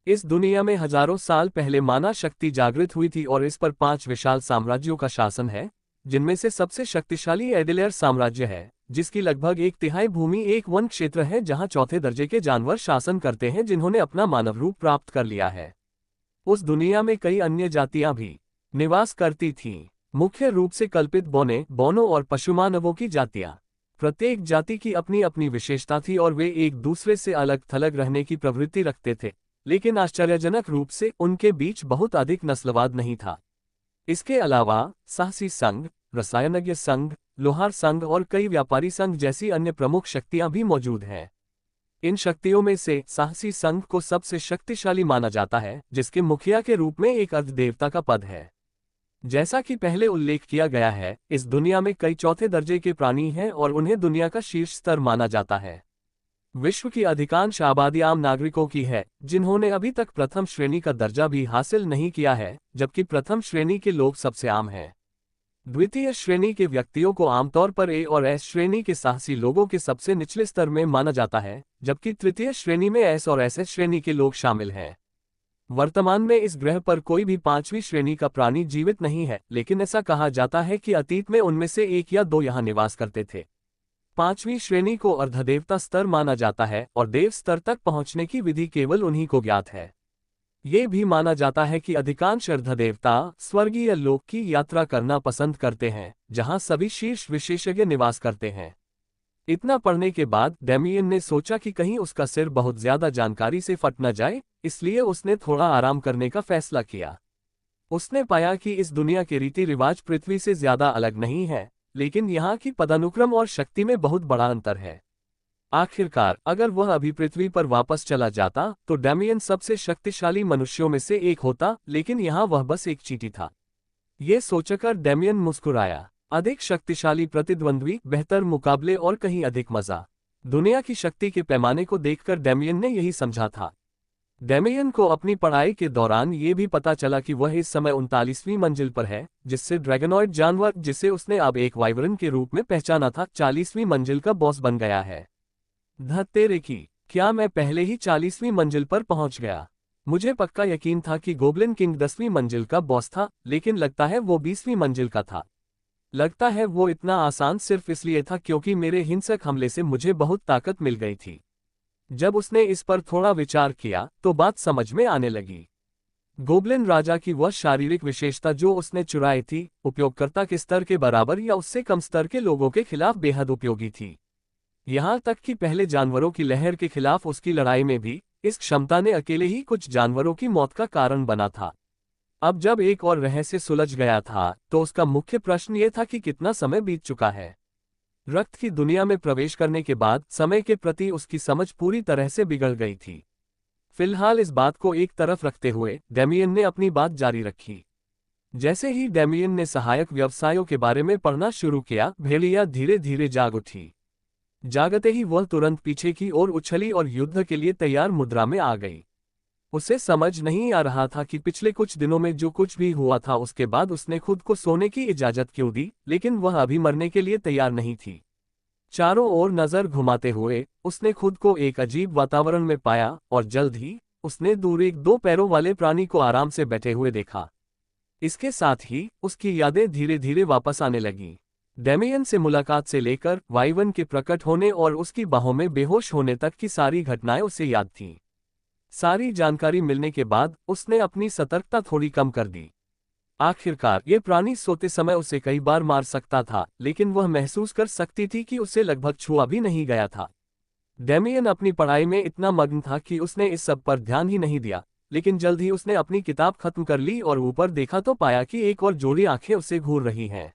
Speaker 1: इस दुनिया में हजारों साल पहले मानव शक्ति जागृत हुई थी और इस पर 5 विशाल साम्राज्यों का शासन है, जिनमें से सबसे शक्तिशाली एडिलेयर साम्राज्य है, जिसकी लगभग 1/3 भूमि एक वन क्षेत्र है जहां चौथे दर्जे के जानवर शासन करते हैं जिन्होंने अपना मानव रूप प्राप्त कर लिया है। उस दुनिया में कई अन्य जातियां भी निवास करती थीं, मुख्य रूप से कल्पित बौने, बौनों और पशुमानवों की जातियां। प्रत्येक जाति की अपनी अपनी विशेषता थी और वे एक दूसरे से अलग थलग रहने की प्रवृत्ति रखते थे, लेकिन आश्चर्यजनक रूप से उनके बीच बहुत अधिक नस्लवाद नहीं था। इसके अलावा साहसी संघ, रसायनज्ञ संघ, लोहार संघ और कई व्यापारी संघ जैसी अन्य प्रमुख शक्तियां भी मौजूद हैं। इन शक्तियों में से साहसी संघ को सबसे शक्तिशाली माना जाता है, जिसके मुखिया के रूप में एक अर्धदेवता का पद है। जैसा कि पहले उल्लेख किया गया है, इस दुनिया में कई चौथे दर्जे के प्राणी हैं और उन्हें दुनिया का शीर्ष स्तर माना जाता है। विश्व की अधिकांश आबादी आम नागरिकों की है, जिन्होंने अभी तक प्रथम श्रेणी का दर्जा भी हासिल नहीं किया है, जबकि प्रथम श्रेणी के लोग सबसे आम हैं। द्वितीय श्रेणी के व्यक्तियों को आमतौर पर ए और एस श्रेणी के साहसी लोगों के सबसे निचले स्तर में माना जाता है, जबकि तृतीय श्रेणी में एस और एस श्रेणी के लोग शामिल हैं। वर्तमान में इस ग्रह पर कोई भी 5वीं श्रेणी का प्राणी जीवित नहीं है, लेकिन ऐसा कहा जाता है कि अतीत में उनमें से 1 या 2 यहाँ निवास करते थे। 5वीं श्रेणी को अर्धदेवता स्तर माना जाता है और देव स्तर तक पहुंचने की विधि केवल उन्हीं को ज्ञात है। ये भी माना जाता है कि अधिकांश अर्धदेवता स्वर्गीय लोक की यात्रा करना पसंद करते हैं, जहां सभी शीर्ष विशेषज्ञ निवास करते हैं। इतना पढ़ने के बाद डेमियन ने सोचा कि कहीं उसका सिर बहुत ज्यादा जानकारी से फट न जाए, इसलिए उसने थोड़ा आराम करने का फैसला किया। उसने पाया कि इस दुनिया के रीति रिवाज पृथ्वी से ज्यादा अलग नहीं है, लेकिन यहाँ की पदानुक्रम और शक्ति में बहुत बड़ा अंतर है। आखिरकार अगर वह अभी पृथ्वी पर वापस चला जाता तो डेमियन सबसे शक्तिशाली मनुष्यों में से एक होता, लेकिन यहाँ वह बस एक चींटी था। ये सोचकर डेमियन मुस्कुराया। अधिक शक्तिशाली प्रतिद्वंद्वी, बेहतर मुकाबले और कहीं अधिक मजा। दुनिया की शक्ति के पैमाने को देखकर डेमियन ने यही समझा था। डेमियन को अपनी पढ़ाई के दौरान ये भी पता चला कि वह इस समय 39वीं मंजिल पर है, जिससे ड्रैगनॉइड जानवर, जिसे उसने अब एक वाइवरन के रूप में पहचाना था, 40वीं मंजिल का बॉस बन गया है। धत्तेरे की, क्या मैं पहले ही 40वीं मंजिल पर पहुंच गया? मुझे पक्का यकीन था कि गोब्लिन किंग 10वीं मंजिल का बॉस था, लेकिन लगता है वो 20वीं मंजिल का था। लगता है वो इतना आसान सिर्फ इसलिए था क्योंकि मेरे हिंसक हमले से मुझे बहुत ताकत मिल गई थी। जब उसने इस पर थोड़ा विचार किया तो बात समझ में आने लगी। गोब्लिन राजा की वह शारीरिक विशेषता जो उसने चुराई थी, उपयोगकर्ता के स्तर के बराबर या उससे कम स्तर के लोगों के खिलाफ बेहद उपयोगी थी। यहाँ तक कि पहले जानवरों की लहर के खिलाफ उसकी लड़ाई में भी इस क्षमता ने अकेले ही कुछ जानवरों की मौत का कारण बना था। अब जब एक और रहस्य सुलझ गया था तो उसका मुख्य प्रश्न ये था कि कितना समय बीत चुका है। रक्त की दुनिया में प्रवेश करने के बाद समय के प्रति उसकी समझ पूरी तरह से बिगड़ गई थी। फिलहाल इस बात को एक तरफ रखते हुए डेमियन ने अपनी बात जारी रखी। जैसे ही डेमियन ने सहायक व्यवसायों के बारे में पढ़ना शुरू किया, भेड़िया धीरे धीरे जाग उठी। जागते ही वह तुरंत पीछे की ओर उछली और युद्ध के लिए तैयार मुद्रा में आ गई। उसे समझ नहीं आ रहा था कि पिछले कुछ दिनों में जो कुछ भी हुआ था उसके बाद उसने खुद को सोने की इजाजत क्यों दी, लेकिन वह अभी मरने के लिए तैयार नहीं थी। चारों ओर नजर घुमाते हुए उसने खुद को एक अजीब वातावरण में पाया और जल्द ही उसने दूर एक 2 पैरों वाले प्राणी को आराम से बैठे हुए देखा। इसके साथ ही उसकी यादें धीरे धीरे वापस आने लगीं। डेमियन से मुलाकात से लेकर वाइवन के प्रकट होने और उसकी बाहों में बेहोश होने तक की सारी घटनाएं उसे याद थीं। सारी जानकारी मिलने के बाद उसने अपनी सतर्कता थोड़ी कम कर दी। आखिरकार ये प्राणी सोते समय उसे कई बार मार सकता था, लेकिन वह महसूस कर सकती थी कि उसे लगभग छुआ भी नहीं गया था। डेमियन अपनी पढ़ाई में इतना मग्न था कि उसने इस सब पर ध्यान ही नहीं दिया, लेकिन जल्द ही उसने अपनी किताब खत्म कर ली और ऊपर देखा तो पाया कि एक और जोड़ी आंखें उसे घूर रही हैं।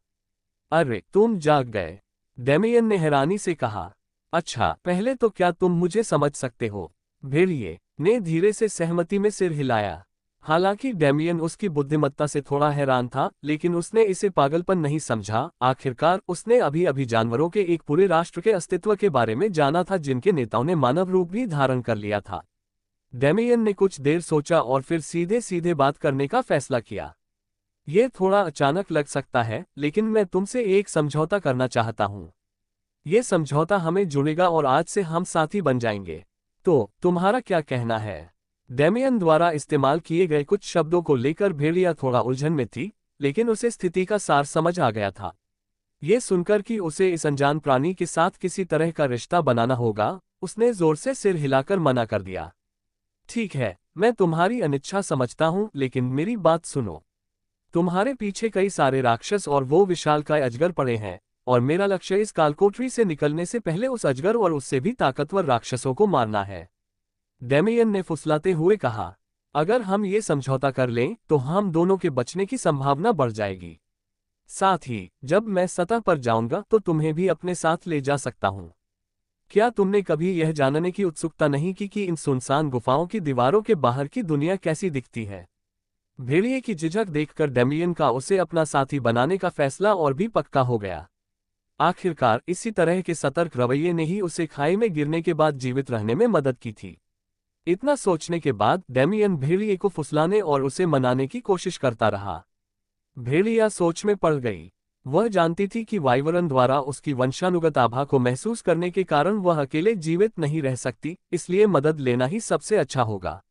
Speaker 1: अरे, तुम जाग गए, डेमियन ने हैरानी से कहा। अच्छा, पहले तो क्या तुम मुझे समझ सकते हो? भेड़िए ने धीरे से सहमति में सिर हिलाया। हालांकि डेमियन उसकी बुद्धिमत्ता से थोड़ा हैरान था, लेकिन उसने इसे पागलपन नहीं समझा। आखिरकार उसने अभी अभी जानवरों के एक पूरे राष्ट्र के अस्तित्व के बारे में जाना था, जिनके नेताओं ने मानव रूप भी धारण कर लिया था। डेमियन ने कुछ देर सोचा और फिर सीधे सीधे बात करने का फैसला किया। ये थोड़ा अचानक लग सकता है, लेकिन मैं तुमसे एक समझौता करना चाहता हूँ। ये समझौता हमें जुड़ेगा और आज से हम साथी बन जाएंगे। तो तुम्हारा क्या कहना है? डेमियन द्वारा इस्तेमाल किए गए कुछ शब्दों को लेकर भेड़िया थोड़ा उलझन में थी, लेकिन उसे स्थिति का सार समझ आ गया था। ये सुनकर कि उसे इस अनजान प्राणी के साथ किसी तरह का रिश्ता बनाना होगा, उसने जोर से सिर हिलाकर मना कर दिया। ठीक है, मैं तुम्हारी अनिच्छा समझता हूं, लेकिन मेरी बात सुनो। तुम्हारे पीछे कई सारे राक्षस और वो विशालकाय अजगर पड़े हैं, और मेरा लक्ष्य इस कालकोठरी से निकलने से पहले उस अजगर और उससे भी ताकतवर राक्षसों को मारना है। डेमियन ने फुसलाते हुए कहा, अगर हम ये समझौता कर लें तो हम दोनों के बचने की संभावना बढ़ जाएगी। साथ ही जब मैं सतह पर जाऊंगा तो तुम्हें भी अपने साथ ले जा सकता हूं। क्या तुमने कभी यह जानने की उत्सुकता नहीं की कि इन सुनसान गुफाओं की दीवारों के बाहर की दुनिया कैसी दिखती है? भेड़िए की झिझक देखकर डेमियन का उसे अपना साथी बनाने का फैसला और भी पक्का हो गया। आखिरकार इसी तरह के सतर्क रवैये ने ही उसे खाई में गिरने के बाद जीवित रहने में मदद की थी। इतना सोचने के बाद डेमियन भेड़िए को फुसलाने और उसे मनाने की कोशिश करता रहा। भेड़िया सोच में पड़ गई। वह जानती थी कि वाइवरन द्वारा उसकी वंशानुगत आभा को महसूस करने के कारण वह अकेले जीवित नहीं रह सकती, इसलिए मदद लेना ही सबसे अच्छा होगा।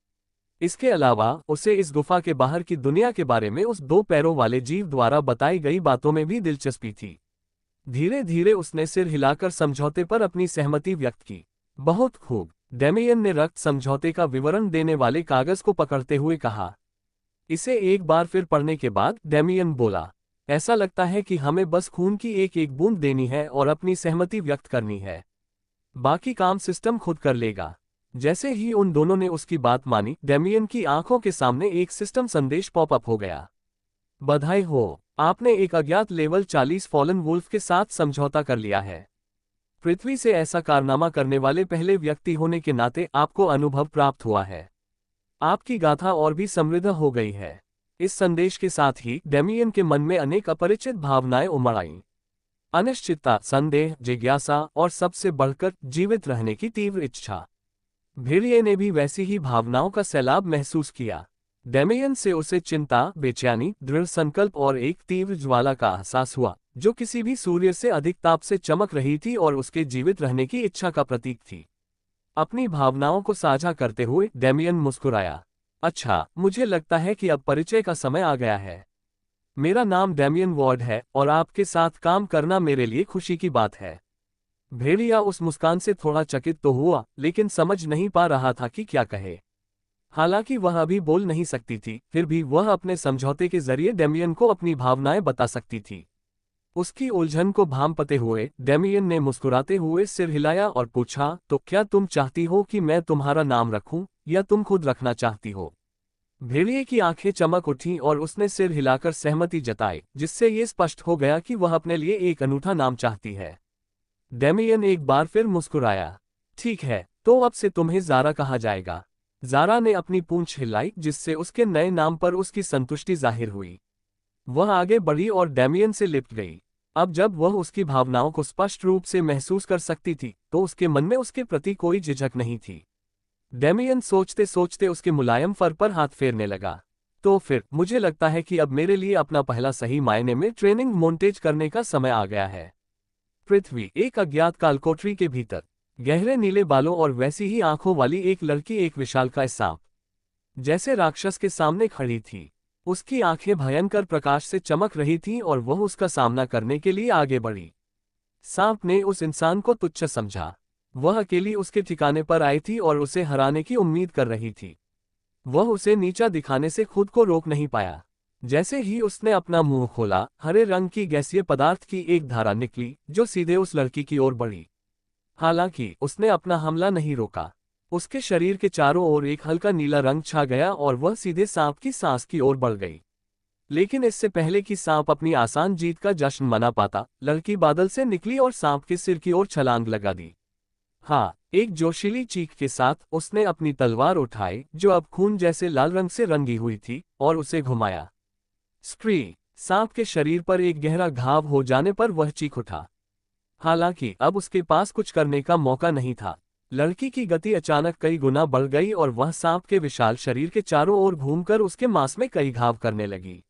Speaker 1: इसके अलावा उसे इस गुफा के बाहर की दुनिया के बारे में उस 2 पैरों वाले जीव द्वारा बताई गई बातों में भी दिलचस्पी थी। धीरे धीरे उसने सिर हिलाकर समझौते पर अपनी सहमति व्यक्त की। बहुत खूब, डेमियन ने रक्त समझौते का विवरण देने वाले कागज को पकड़ते हुए कहा। इसे एक बार फिर पढ़ने के बाद डेमियन बोला, ऐसा लगता है कि हमें बस खून की एक एक बूंद देनी है और अपनी सहमति व्यक्त करनी है। बाकी काम सिस्टम खुद कर लेगा। जैसे ही उन दोनों ने उसकी बात मानी, डेमियन की आंखों के सामने एक सिस्टम संदेश पॉपअप हो गया। बधाई हो, आपने एक अज्ञात लेवल 40 फॉलन वुल्फ के साथ समझौता कर लिया है। पृथ्वी से ऐसा कारनामा करने वाले पहले व्यक्ति होने के नाते आपको अनुभव प्राप्त हुआ है। आपकी गाथा और भी समृद्ध हो गई है। इस संदेश के साथ ही डेमियन के मन में अनेक अपरिचित भावनाएं उमड़ आईं। अनिश्चितता, संदेह, जिज्ञासा और सबसे बढ़कर जीवित रहने की तीव्र इच्छा। भेड़िए ने भी वैसी ही भावनाओं का सैलाब महसूस किया। डेमियन से उसे चिंता, बेचैनी, दृढ़ संकल्प और एक तीव्र ज्वाला का एहसास हुआ, जो किसी भी सूर्य से अधिक ताप से चमक रही थी और उसके जीवित रहने की इच्छा का प्रतीक थी। अपनी भावनाओं को साझा करते हुए डेमियन मुस्कुराया। अच्छा, मुझे लगता है कि अब परिचय का समय आ गया है। मेरा नाम डेमियन वॉर्ड है और आपके साथ काम करना मेरे लिए खुशी की बात है। भेड़िया उस मुस्कान से थोड़ा चकित तो हुआ, लेकिन समझ नहीं पा रहा था कि क्या कहे। हालांकि वह अभी बोल नहीं सकती थी, फिर भी वह अपने समझौते के जरिए डेमियन को अपनी भावनाएं बता सकती थी। उसकी उलझन को भांपते हुए डेमियन ने मुस्कुराते हुए सिर हिलाया और पूछा, तो क्या तुम चाहती हो कि मैं तुम्हारा नाम रखूं, या तुम खुद रखना चाहती हो? भेड़िए की आंखें चमक उठीं और उसने सिर हिलाकर सहमति जताई, जिससे ये स्पष्ट हो गया कि वह अपने लिए एक अनूठा नाम चाहती है। डेमियन एक बार फिर मुस्कुराया। ठीक है, तो अब से तुम्हें ज़ारा कहा जाएगा। ज़ारा ने अपनी पूंछ हिलाई, जिससे उसके नए नाम पर उसकी संतुष्टि जाहिर हुई। वह आगे बढ़ी और डेमियन से लिपट गई। अब जब वह उसकी भावनाओं को स्पष्ट रूप से महसूस कर सकती थी, तो उसके मन में उसके प्रति कोई झिझक नहीं थी। डेमियन सोचते सोचते उसके मुलायम फर पर हाथ फेरने लगा। तो फिर मुझे लगता है कि अब मेरे लिए अपना पहला सही मायने में ट्रेनिंग मोन्टेज करने का समय आ गया है। पृथ्वी, एक अज्ञात कालकोठरी के भीतर, गहरे नीले बालों और वैसी ही आंखों वाली एक लड़की एक विशालकाय सांप जैसे राक्षस के सामने खड़ी थी। उसकी आंखें भयंकर प्रकाश से चमक रही थीं और वह उसका सामना करने के लिए आगे बढ़ी। सांप ने उस इंसान को तुच्छ समझा। वह अकेली उसके ठिकाने पर आई थी और उसे हराने की उम्मीद कर रही थी। वह उसे नीचा दिखाने से खुद को रोक नहीं पाया। जैसे ही उसने अपना मुंह खोला, हरे रंग की गैसीय पदार्थ की एक धारा निकली, जो सीधे उस लड़की की ओर बढ़ी। हालांकि उसने अपना हमला नहीं रोका। उसके शरीर के चारों ओर एक हल्का नीला रंग छा गया और वह सीधे सांप की सांस की ओर बढ़ गई। लेकिन इससे पहले कि सांप अपनी आसान जीत का जश्न मना पाता, लड़की बादल से निकली और सांप के सिर की ओर छलांग लगा दी। हाँ, एक जोशीली चीख के साथ उसने अपनी तलवार उठाई, जो अब खून जैसे लाल रंग से रंगी हुई थी, और उसे घुमाया। स्क्री! सांप के शरीर पर एक गहरा घाव हो जाने पर वह चीख उठा। हालांकि अब उसके पास कुछ करने का मौका नहीं था। लड़की की गति अचानक कई गुना बढ़ गई और वह सांप के विशाल शरीर के चारों ओर घूमकर उसके मांस में कई घाव करने लगी।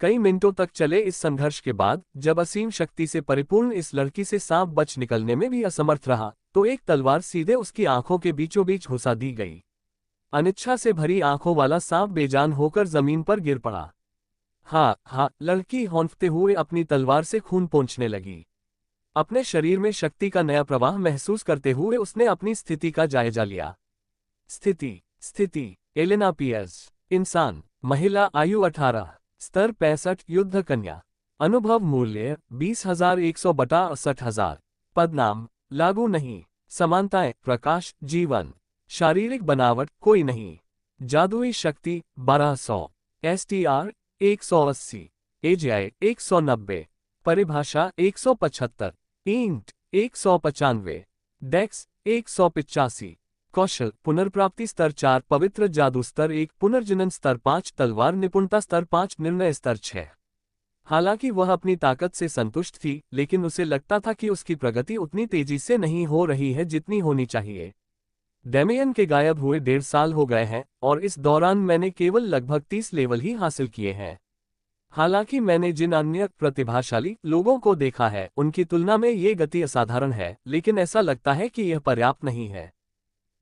Speaker 1: कई मिनटों तक चले इस संघर्ष के बाद, जब असीम शक्ति से परिपूर्ण इस लड़की से सांप बच निकलने में भी असमर्थ रहा, तो एक तलवार सीधे उसकी आंखों के बीचों बीच घुसा दी गई। अनिच्छा से भरी आंखों वाला सांप बेजान होकर जमीन पर गिर पड़ा। हाँ हाँ, लड़की हौंफते हुए अपनी तलवार से खून पोंछने लगी। अपने शरीर में शक्ति का नया प्रवाह महसूस करते हुए उसने अपनी स्थिति का जायजा लिया। स्थिति स्थिति एलेना पियर्स, इंसान, महिला, आयु 18, स्तर 65, युद्ध कन्या, अनुभव मूल्य 20,100 बटा 68,000, पदनाम लागू नहीं, समानताएं प्रकाश, जीवन, शारीरिक बनावट कोई नहीं, जादुई शक्ति 1200, STR 180, AGI 190, परिभाषा 175, इंट 195, डेक्स 185, कौशल पुनर्प्राप्ति स्तर 4, पवित्र जादू स्तर 1, पुनर्जनन स्तर 5, तलवार निपुणता स्तर 5, निर्णय स्तर 6। हालांकि वह अपनी ताकत से संतुष्ट थी, लेकिन उसे लगता था कि उसकी प्रगति उतनी तेजी से नहीं हो रही है जितनी होनी चाहिए। डेमियन के गायब हुए 1.5 साल हो गए हैं और इस दौरान मैंने केवल लगभग 30 लेवल ही हासिल किए हैं। हालांकि मैंने जिन अन्य प्रतिभाशाली लोगों को देखा है उनकी तुलना में ये गति असाधारण है, लेकिन ऐसा लगता है कि यह पर्याप्त नहीं है।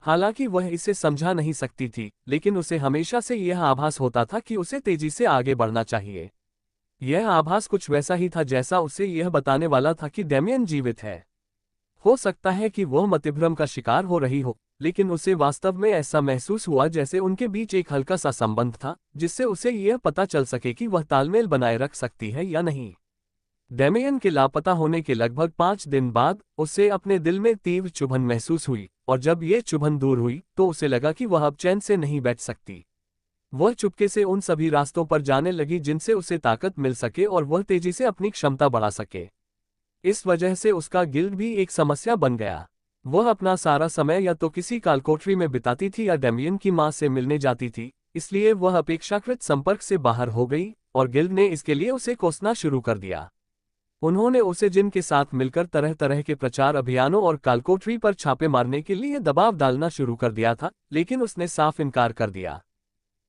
Speaker 1: हालांकि वह इसे समझा नहीं सकती थी, लेकिन उसे हमेशा से यह आभास होता था कि उसे तेजी से आगे बढ़ना चाहिए। यह आभास कुछ वैसा ही था जैसा उसे यह बताने वाला था कि डेमियन जीवित है। हो सकता है कि वह मतिभ्रम का शिकार हो रही हो, लेकिन उसे वास्तव में ऐसा महसूस हुआ जैसे उनके बीच एक हल्का सा संबंध था, जिससे उसे यह पता चल सके कि वह तालमेल बनाए रख सकती है या नहीं। डेमियन के लापता होने के लगभग 5 दिन बाद उसे अपने दिल में तीव्र चुभन महसूस हुई, और जब यह चुभन दूर हुई तो उसे लगा कि वह अब चैन से नहीं बैठ सकती। वह चुपके से उन सभी रास्तों पर जाने लगी जिनसे उसे ताकत मिल सके और वह तेजी से अपनी क्षमता बढ़ा सके। इस वजह से उसका गिल्ड भी एक समस्या बन गया। वह अपना सारा समय या तो किसी कालकोठरी में बिताती थी या डेमियन की मां से मिलने जाती थी, इसलिए वह अपेक्षाकृत संपर्क से बाहर हो गई, और गिल्ड ने इसके लिए उसे कोसना शुरू कर दिया। उन्होंने उसे जिन के साथ मिलकर तरह तरह के प्रचार अभियानों और कालकोठरी पर छापे मारने के लिए दबाव डालना शुरू कर दिया था, लेकिन उसने साफ इनकार कर दिया।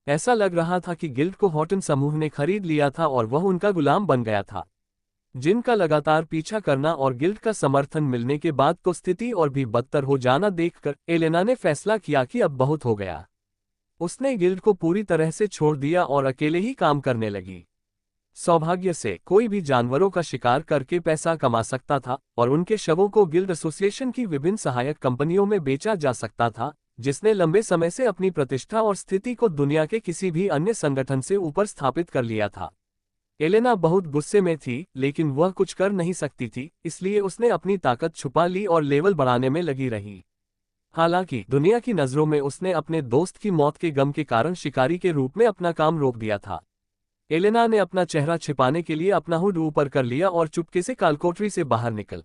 Speaker 1: ऐसा लग रहा था कि गिल्ड को हॉटन समूह ने खरीद लिया था और वह उनका गुलाम बन गया था। जिनका लगातार पीछा करना और गिल्ड का समर्थन मिलने के बाद तो स्थिति और भी बदतर हो जाना देखकर एलेना ने फैसला किया कि अब बहुत हो गया। उसने गिल्ड को पूरी तरह से छोड़ दिया और अकेले ही काम करने लगी। सौभाग्य से कोई भी जानवरों का शिकार करके पैसा कमा सकता था और उनके शवों को गिल्ड एसोसिएशन की विभिन्न सहायक कंपनियों में बेचा जा सकता था, जिसने लंबे समय से अपनी प्रतिष्ठा और स्थिति को दुनिया के किसी भी अन्य संगठन से ऊपर स्थापित कर लिया था। एलेना बहुत गुस्से में थी, लेकिन वह कुछ कर नहीं सकती थी, इसलिए उसने अपनी ताकत छुपा ली और लेवल बढ़ाने में लगी रही। हालांकि दुनिया की नज़रों में उसने अपने दोस्त की मौत के गम के कारण शिकारी के रूप में अपना काम रोक दिया था। एलेना ने अपना चेहरा छिपाने के लिए अपना हुड ऊपर कर लिया और चुपके से कालकोठरी से बाहर निकल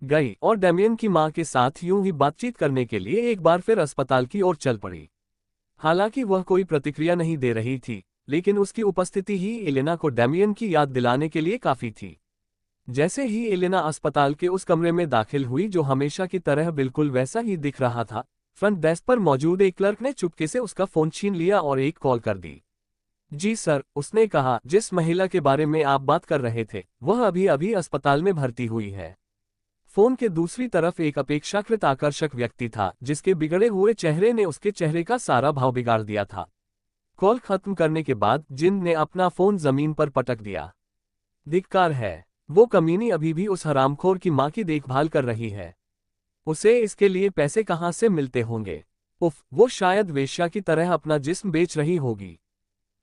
Speaker 1: गई और डेमियन की मां के साथ यूं ही बातचीत करने के लिए एक बार फिर अस्पताल की ओर चल पड़ी। हालांकि वह कोई प्रतिक्रिया नहीं दे रही थी, लेकिन उसकी उपस्थिति ही एलेना को डेमियन की याद दिलाने के लिए काफी थी। जैसे ही एलेना अस्पताल के उस कमरे में दाखिल हुई जो हमेशा की तरह बिल्कुल वैसा ही दिख रहा था, फ्रंट डेस्क पर मौजूद एक क्लर्क ने चुपके से उसका फोन छीन लिया और एक कॉल कर दी। जी सर, उसने कहा, जिस महिला के बारे में आप बात कर रहे थे वह अभी अभी अस्पताल में भर्ती हुई है। फोन के दूसरी तरफ एक अपेक्षाकृत आकर्षक व्यक्ति था, जिसके बिगड़े हुए चेहरे ने उसके चेहरे का सारा भाव बिगाड़ दिया था। कॉल खत्म करने के बाद जिन ने अपना फोन जमीन पर पटक दिया। धिक्कार है, वो कमीनी अभी भी उस हरामखोर की मां की देखभाल कर रही है। उसे इसके लिए पैसे कहां से मिलते होंगे? उफ, वो शायद वेश्या की तरह अपना जिस्म बेच रही होगी।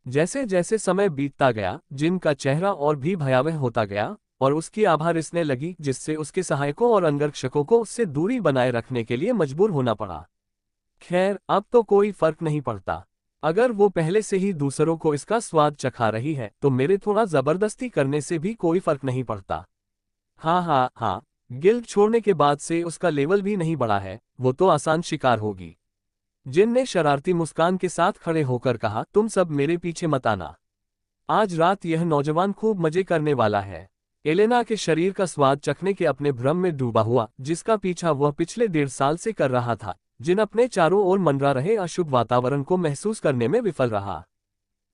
Speaker 1: जैसे जैसे समय बीतता गया, जिन का चेहरा और भी भयावह होता गया और उसकी आभा रिसने लगी, जिससे उसके सहायकों और अंगरक्षकों को उससे दूरी बनाए रखने के लिए मजबूर होना पड़ा। खैर, अब तो कोई फर्क नहीं पड़ता। अगर वो पहले से ही दूसरों को इसका स्वाद चखा रही है तो मेरे थोड़ा जबरदस्ती करने से भी कोई फर्क नहीं पड़ता। हाँ, गिल्ड छोड़ने के बाद से उसका लेवल भी नहीं बढ़ा है, वो तो आसान शिकार होगी। जिन ने शरारती मुस्कान के साथ खड़े होकर कहा, तुम सब मेरे पीछे मत आना। आज रात यह नौजवान खूब मजे करने वाला है। एलेना के शरीर का स्वाद चखने के अपने भ्रम में डूबा हुआ, जिसका पीछा वह पिछले 1.5 साल से कर रहा था, जिन अपने चारों ओर मंडरा रहे अशुभ वातावरण को महसूस करने में विफल रहा।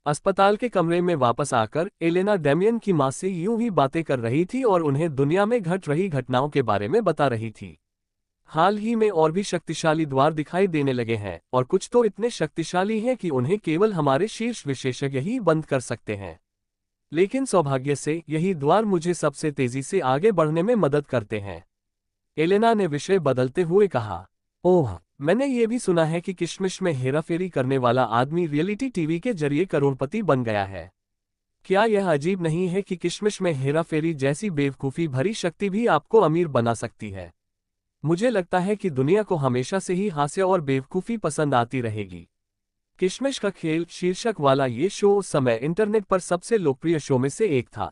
Speaker 1: अस्पताल के कमरे में वापस आकर एलेना डेमियन की मां से यूं ही बातें कर रही थी और उन्हें दुनिया में घट रही घटनाओं के बारे में बता रही थी। हाल ही में और भी शक्तिशाली द्वार दिखाई देने लगे हैं, और कुछ तो इतने शक्तिशाली हैं कि उन्हें केवल हमारे शीर्ष विशेषज्ञ ही बंद कर सकते हैं। लेकिन सौभाग्य से यही द्वार मुझे सबसे तेजी से आगे बढ़ने में मदद करते हैं। एलेना ने विषय बदलते हुए कहा, ओह, मैंने ये भी सुना है कि किशमिश में हेराफेरी करने वाला आदमी रियलिटी टीवी के जरिए करोड़पति बन गया है। क्या यह अजीब नहीं है कि किशमिश में हेराफेरी जैसी बेवकूफ़ी भरी शक्ति भी आपको अमीर बना सकती है? मुझे लगता है कि दुनिया को हमेशा से ही हास्य और बेवकूफ़ी पसंद आती रहेगी। किशमिश का खेल शीर्षक वाला ये शो उस समय इंटरनेट पर सबसे लोकप्रिय शो में से एक था।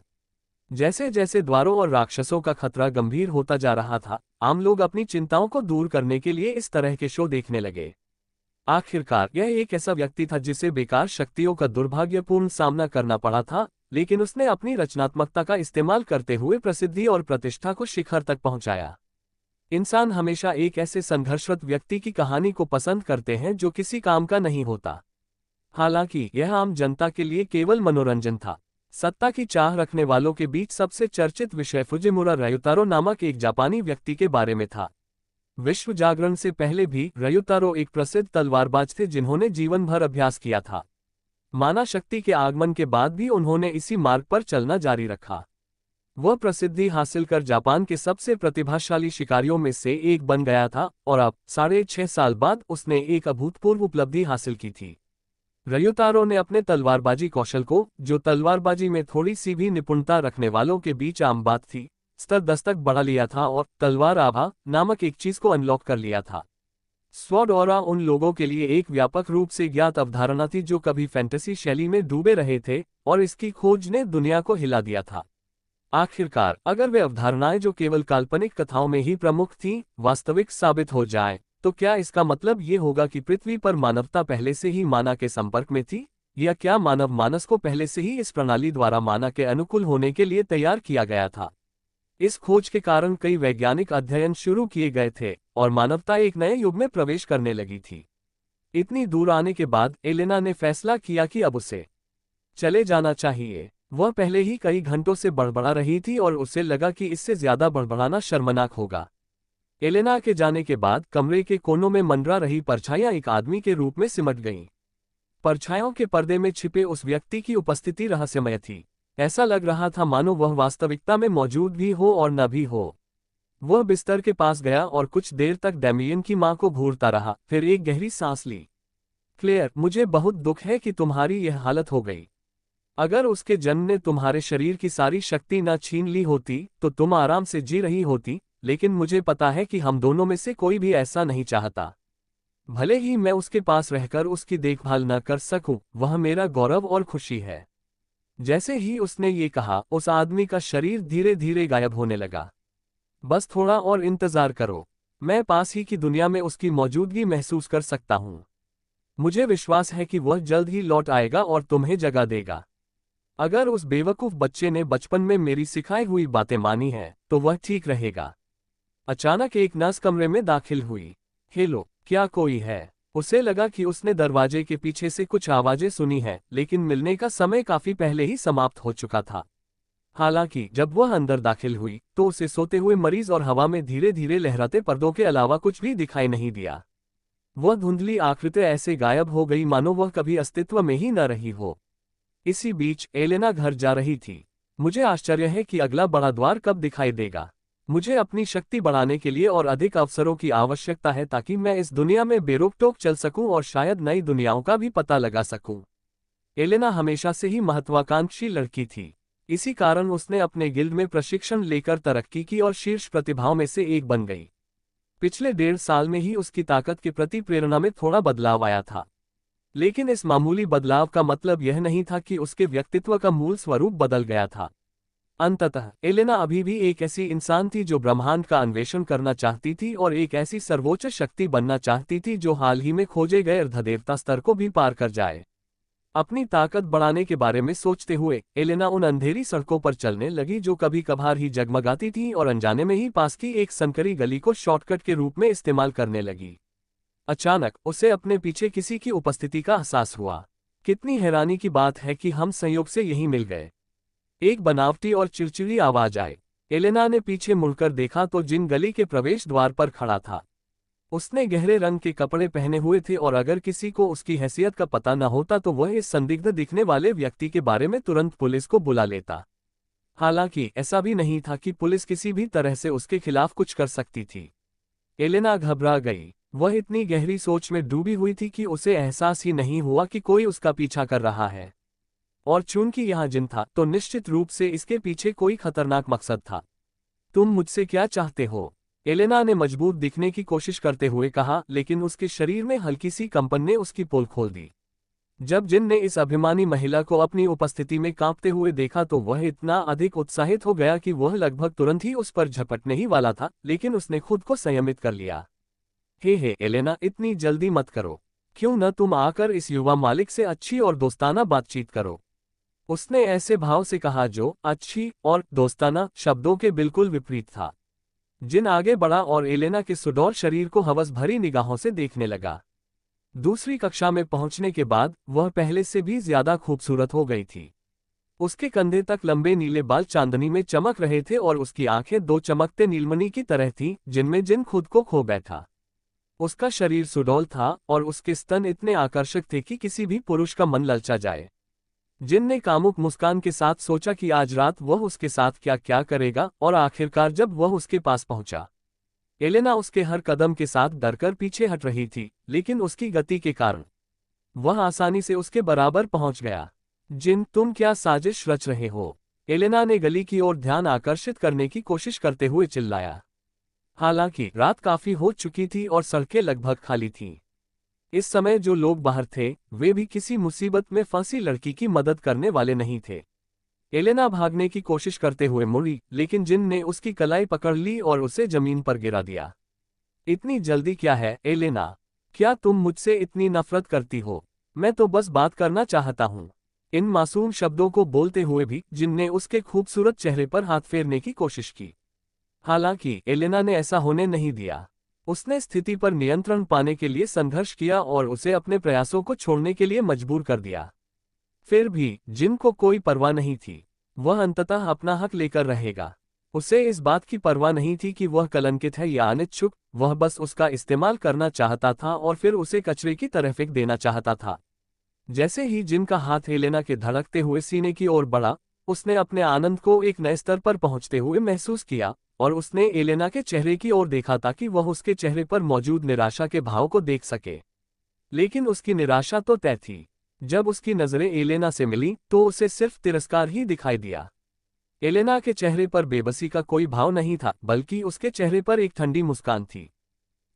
Speaker 1: जैसे जैसे द्वारों और राक्षसों का खतरा गंभीर होता जा रहा था, आम लोग अपनी चिंताओं को दूर करने के लिए इस तरह के शो देखने लगे। आखिरकार यह एक ऐसा व्यक्ति था जिसे बेकार शक्तियों का दुर्भाग्यपूर्ण सामना करना पड़ा था, लेकिन उसने अपनी रचनात्मकता का इस्तेमाल करते हुए प्रसिद्धि और प्रतिष्ठा को शिखर तक पहुंचाया। इंसान हमेशा एक ऐसे संघर्षरत व्यक्ति की कहानी को पसंद करते हैं जो किसी काम का नहीं होता। हालांकि यह आम जनता के लिए केवल मनोरंजन था। सत्ता की चाह रखने वालों के बीच सबसे चर्चित विषय फुजिमुरा रयुतारो नामक एक जापानी व्यक्ति के बारे में था। विश्व जागरण से पहले भी रयुतारो एक प्रसिद्ध तलवारबाज थे जिन्होंने जीवन भर अभ्यास किया था। माना शक्ति के आगमन के बाद भी उन्होंने इसी मार्ग पर चलना जारी रखा। वह प्रसिद्धि हासिल कर जापान के सबसे प्रतिभाशाली शिकारियों में से एक बन गया था, और अब 6.5 साल बाद उसने एक अभूतपूर्व उपलब्धि हासिल की थी। रयुतारो ने अपने तलवारबाजी कौशल को, जो तलवारबाजी में थोड़ी सी भी निपुणता रखने वालों के बीच आम बात थी, स्तर 10 तक बढ़ा लिया था और तलवार आभा नामक एक चीज को अनलॉक कर लिया था। स्वॉर्ड ऑरा उन लोगों के लिए एक व्यापक रूप से ज्ञात अवधारणा थी जो कभी फैंटेसी शैली में डूबे रहे थे, और इसकी खोज ने दुनिया को हिला दिया था। आखिरकार अगर वे अवधारणाएं जो केवल काल्पनिक कथाओं में ही प्रमुख थीं, वास्तविक साबित हो जाएं, तो क्या इसका मतलब ये होगा कि पृथ्वी पर मानवता पहले से ही माना के संपर्क में थी, या क्या मानव मानस को पहले से ही इस प्रणाली द्वारा माना के अनुकूल होने के लिए तैयार किया गया था? इस खोज के कारण कई वैज्ञानिक अध्ययन शुरू किए गए थे, और मानवता एक नए युग में प्रवेश करने लगी थी। इतनी दूर आने के बाद एलेना ने फैसला किया कि अब उसे चले जाना चाहिए। वह पहले ही कई घंटों से बड़बड़ा रही थी और उसे लगा कि इससे ज्यादा बड़बड़ाना शर्मनाक होगा। एलेना के जाने के बाद कमरे के कोनों में मंडरा रही परछाइयां एक आदमी के रूप में सिमट गईं। परछाइयों के पर्दे में छिपे उस व्यक्ति की उपस्थिति रहस्यमय थी। ऐसा लग रहा था मानो वह वास्तविकता में मौजूद भी हो और न भी हो। वह बिस्तर के पास गया और कुछ देर तक डैमियन की मां को घूरता रहा, फिर एक गहरी सांस ली। क्लेयर, मुझे बहुत दुख है कि तुम्हारी यह हालत हो गई। अगर उसके जन्म ने तुम्हारे शरीर की सारी शक्ति न छीन ली होती तो तुम आराम से जी रही होती, लेकिन मुझे पता है कि हम दोनों में से कोई भी ऐसा नहीं चाहता। भले ही मैं उसके पास रहकर उसकी देखभाल न कर सकूं, वह मेरा गौरव और खुशी है। जैसे ही उसने ये कहा, उस आदमी का शरीर धीरे धीरे गायब होने लगा। बस थोड़ा और इंतजार करो, मैं पास ही की दुनिया में उसकी मौजूदगी महसूस कर सकता हूं। मुझे विश्वास है कि वह जल्द ही लौट आएगा और तुम्हें जगा देगा। अगर उस बेवकूफ बच्चे ने बचपन में मेरी सिखाई हुई बातें मानी हैं, तो वह ठीक रहेगा। अचानक एक नर्स कमरे में दाखिल हुई। हेलो, क्या कोई है? उसे लगा कि उसने दरवाजे के पीछे से कुछ आवाजें सुनी हैं, लेकिन मिलने का समय काफी पहले ही समाप्त हो चुका था। हालांकि जब वह अंदर दाखिल हुई तो उसे सोते हुए मरीज और हवा में धीरे धीरे लहराते पर्दों के अलावा कुछ भी दिखाई नहीं दिया। वह धुंधली आकृति ऐसे गायब हो गई मानो वह कभी अस्तित्व में ही न रही हो। इसी बीच एलेना घर जा रही थी। मुझे आश्चर्य है कि अगला बड़ा द्वार कब दिखाई देगा। मुझे अपनी शक्ति बढ़ाने के लिए और अधिक अवसरों की आवश्यकता है ताकि मैं इस दुनिया में बेरोक-टोक चल सकूं और शायद नई दुनियाओं का भी पता लगा सकूं। एलेना हमेशा से ही महत्वाकांक्षी लड़की थी। इसी कारण उसने अपने गिल्ड में प्रशिक्षण लेकर तरक्की की और शीर्ष प्रतिभाओं में से एक बन गई। पिछले 1.5 साल में ही उसकी ताकत के प्रति प्रेरणा में थोड़ा बदलाव आया था। लेकिन इस मामूली बदलाव का मतलब यह नहीं था कि उसके व्यक्तित्व का मूल स्वरूप बदल गया था। अंततः एलेना अभी भी एक ऐसी इंसान थी जो ब्रह्मांड का अन्वेषण करना चाहती थी और एक ऐसी सर्वोच्च शक्ति बनना चाहती थी जो हाल ही में खोजे गए अर्धदेवता स्तर को भी पार कर जाए। अपनी ताकत बढ़ाने के बारे में सोचते हुए एलेना उन अंधेरी सड़कों पर चलने लगी जो कभी कभार ही जगमगाती थीं और अनजाने में ही पास की एक संकरी गली को शॉर्टकट के रूप में इस्तेमाल करने लगी। अचानक उसे अपने पीछे किसी की उपस्थिति का एहसास हुआ। कितनी हैरानी की बात है कि हम संयोग से यहीं मिल गए। एक बनावटी और चिड़चिड़ी आवाज आए, एलेना ने पीछे मुड़कर देखा तो जिन गली के प्रवेश द्वार पर खड़ा था। उसने गहरे रंग के कपड़े पहने हुए थे और अगर किसी को उसकी हैसियत का पता न होता तो वह इस संदिग्ध दिखने वाले व्यक्ति के बारे में तुरंत पुलिस को बुला लेता। हालांकि ऐसा भी नहीं था कि पुलिस किसी भी तरह से उसके खिलाफ कुछ कर सकती थी। एलेना घबरा गई। वह इतनी गहरी सोच में डूबी हुई थी कि उसे एहसास ही नहीं हुआ कि कोई उसका पीछा कर रहा है। और चूंकि यहाँ जिन था तो निश्चित रूप से इसके पीछे कोई खतरनाक मकसद था। तुम मुझसे क्या चाहते हो? एलेना ने मजबूत दिखने की कोशिश करते हुए कहा, लेकिन उसके शरीर में हल्की सी कंपन ने उसकी पोल खोल दी। जब जिन ने इस अभिमानी महिला को अपनी उपस्थिति में कांपते हुए देखा तो वह इतना अधिक उत्साहित हो गया कि वह लगभग तुरंत ही उस पर झपटने ही वाला था, लेकिन उसने खुद को संयमित कर लिया। हे एलेना, इतनी जल्दी मत करो। क्यों न तुम आकर इस युवा मालिक से अच्छी और दोस्ताना बातचीत करो। उसने ऐसे भाव से कहा जो अच्छी और दोस्ताना शब्दों के बिल्कुल विपरीत था। जिन आगे बढ़ा और एलेना के सुडौल शरीर को हवस भरी निगाहों से देखने लगा। दूसरी कक्षा में पहुंचने के बाद वह पहले से भी ज्यादा खूबसूरत हो गई थी। उसके कंधे तक लंबे नीले बाल चांदनी में चमक रहे थे और उसकी आंखें दो चमकते नीलमणि की तरह थीं, जिनमें जिन खुद को खो बैठा। उसका शरीर सुडौल था और उसके स्तन इतने आकर्षक थे कि किसी भी पुरुष का मन ललचा जाए। जिन ने कामुक मुस्कान के साथ सोचा कि आज रात वह उसके साथ क्या क्या करेगा, और आखिरकार जब वह उसके पास पहुंचा, एलेना उसके हर कदम के साथ डरकर पीछे हट रही थी, लेकिन उसकी गति के कारण वह आसानी से उसके बराबर पहुंच गया। जिन, तुम क्या साजिश रच रहे हो? एलेना ने गली की ओर ध्यान आकर्षित करने की कोशिश करते हुए चिल्लाया। हालांकि रात काफी हो चुकी थी और सड़कें लगभग खाली थीं। इस समय जो लोग बाहर थे वे भी किसी मुसीबत में फंसी लड़की की मदद करने वाले नहीं थे। एलेना भागने की कोशिश करते हुए मुड़ी, लेकिन जिन ने उसकी कलाई पकड़ ली और उसे जमीन पर गिरा दिया। इतनी जल्दी क्या है एलेना? क्या तुम मुझसे इतनी नफरत करती हो? मैं तो बस बात करना चाहता हूँ। इन मासूम शब्दों को बोलते हुए भी जिन ने उसके खूबसूरत चेहरे पर हाथ फेरने की कोशिश की। हालांकि एलेना ने ऐसा होने नहीं दिया। उसने स्थिति पर नियंत्रण पाने के लिए संघर्ष किया और उसे अपने प्रयासों को छोड़ने के लिए मजबूर कर दिया। फिर भी जिन को कोई परवाह नहीं थी। वह अंततः अपना हक लेकर रहेगा। उसे इस बात की परवाह नहीं थी कि वह कलंकित है या अनिच्छुक, वह बस उसका इस्तेमाल करना चाहता था और फिर उसे कचरे की तरह फेंक देना चाहता था। जैसे ही जिन का हाथ एलेना के धड़कते हुए सीने की ओर बढ़ा, उसने अपने आनंद को एक नए स्तर पर पहुंचते हुए महसूस किया, और उसने एलेना के चेहरे की ओर देखा ताकि वह उसके चेहरे पर मौजूद निराशा के भाव को देख सके। लेकिन उसकी निराशा तो तय थी। जब उसकी नजरें एलेना से मिली तो उसे सिर्फ तिरस्कार ही दिखाई दिया। एलेना के चेहरे पर बेबसी का कोई भाव नहीं था, बल्कि उसके चेहरे पर एक ठंडी मुस्कान थी।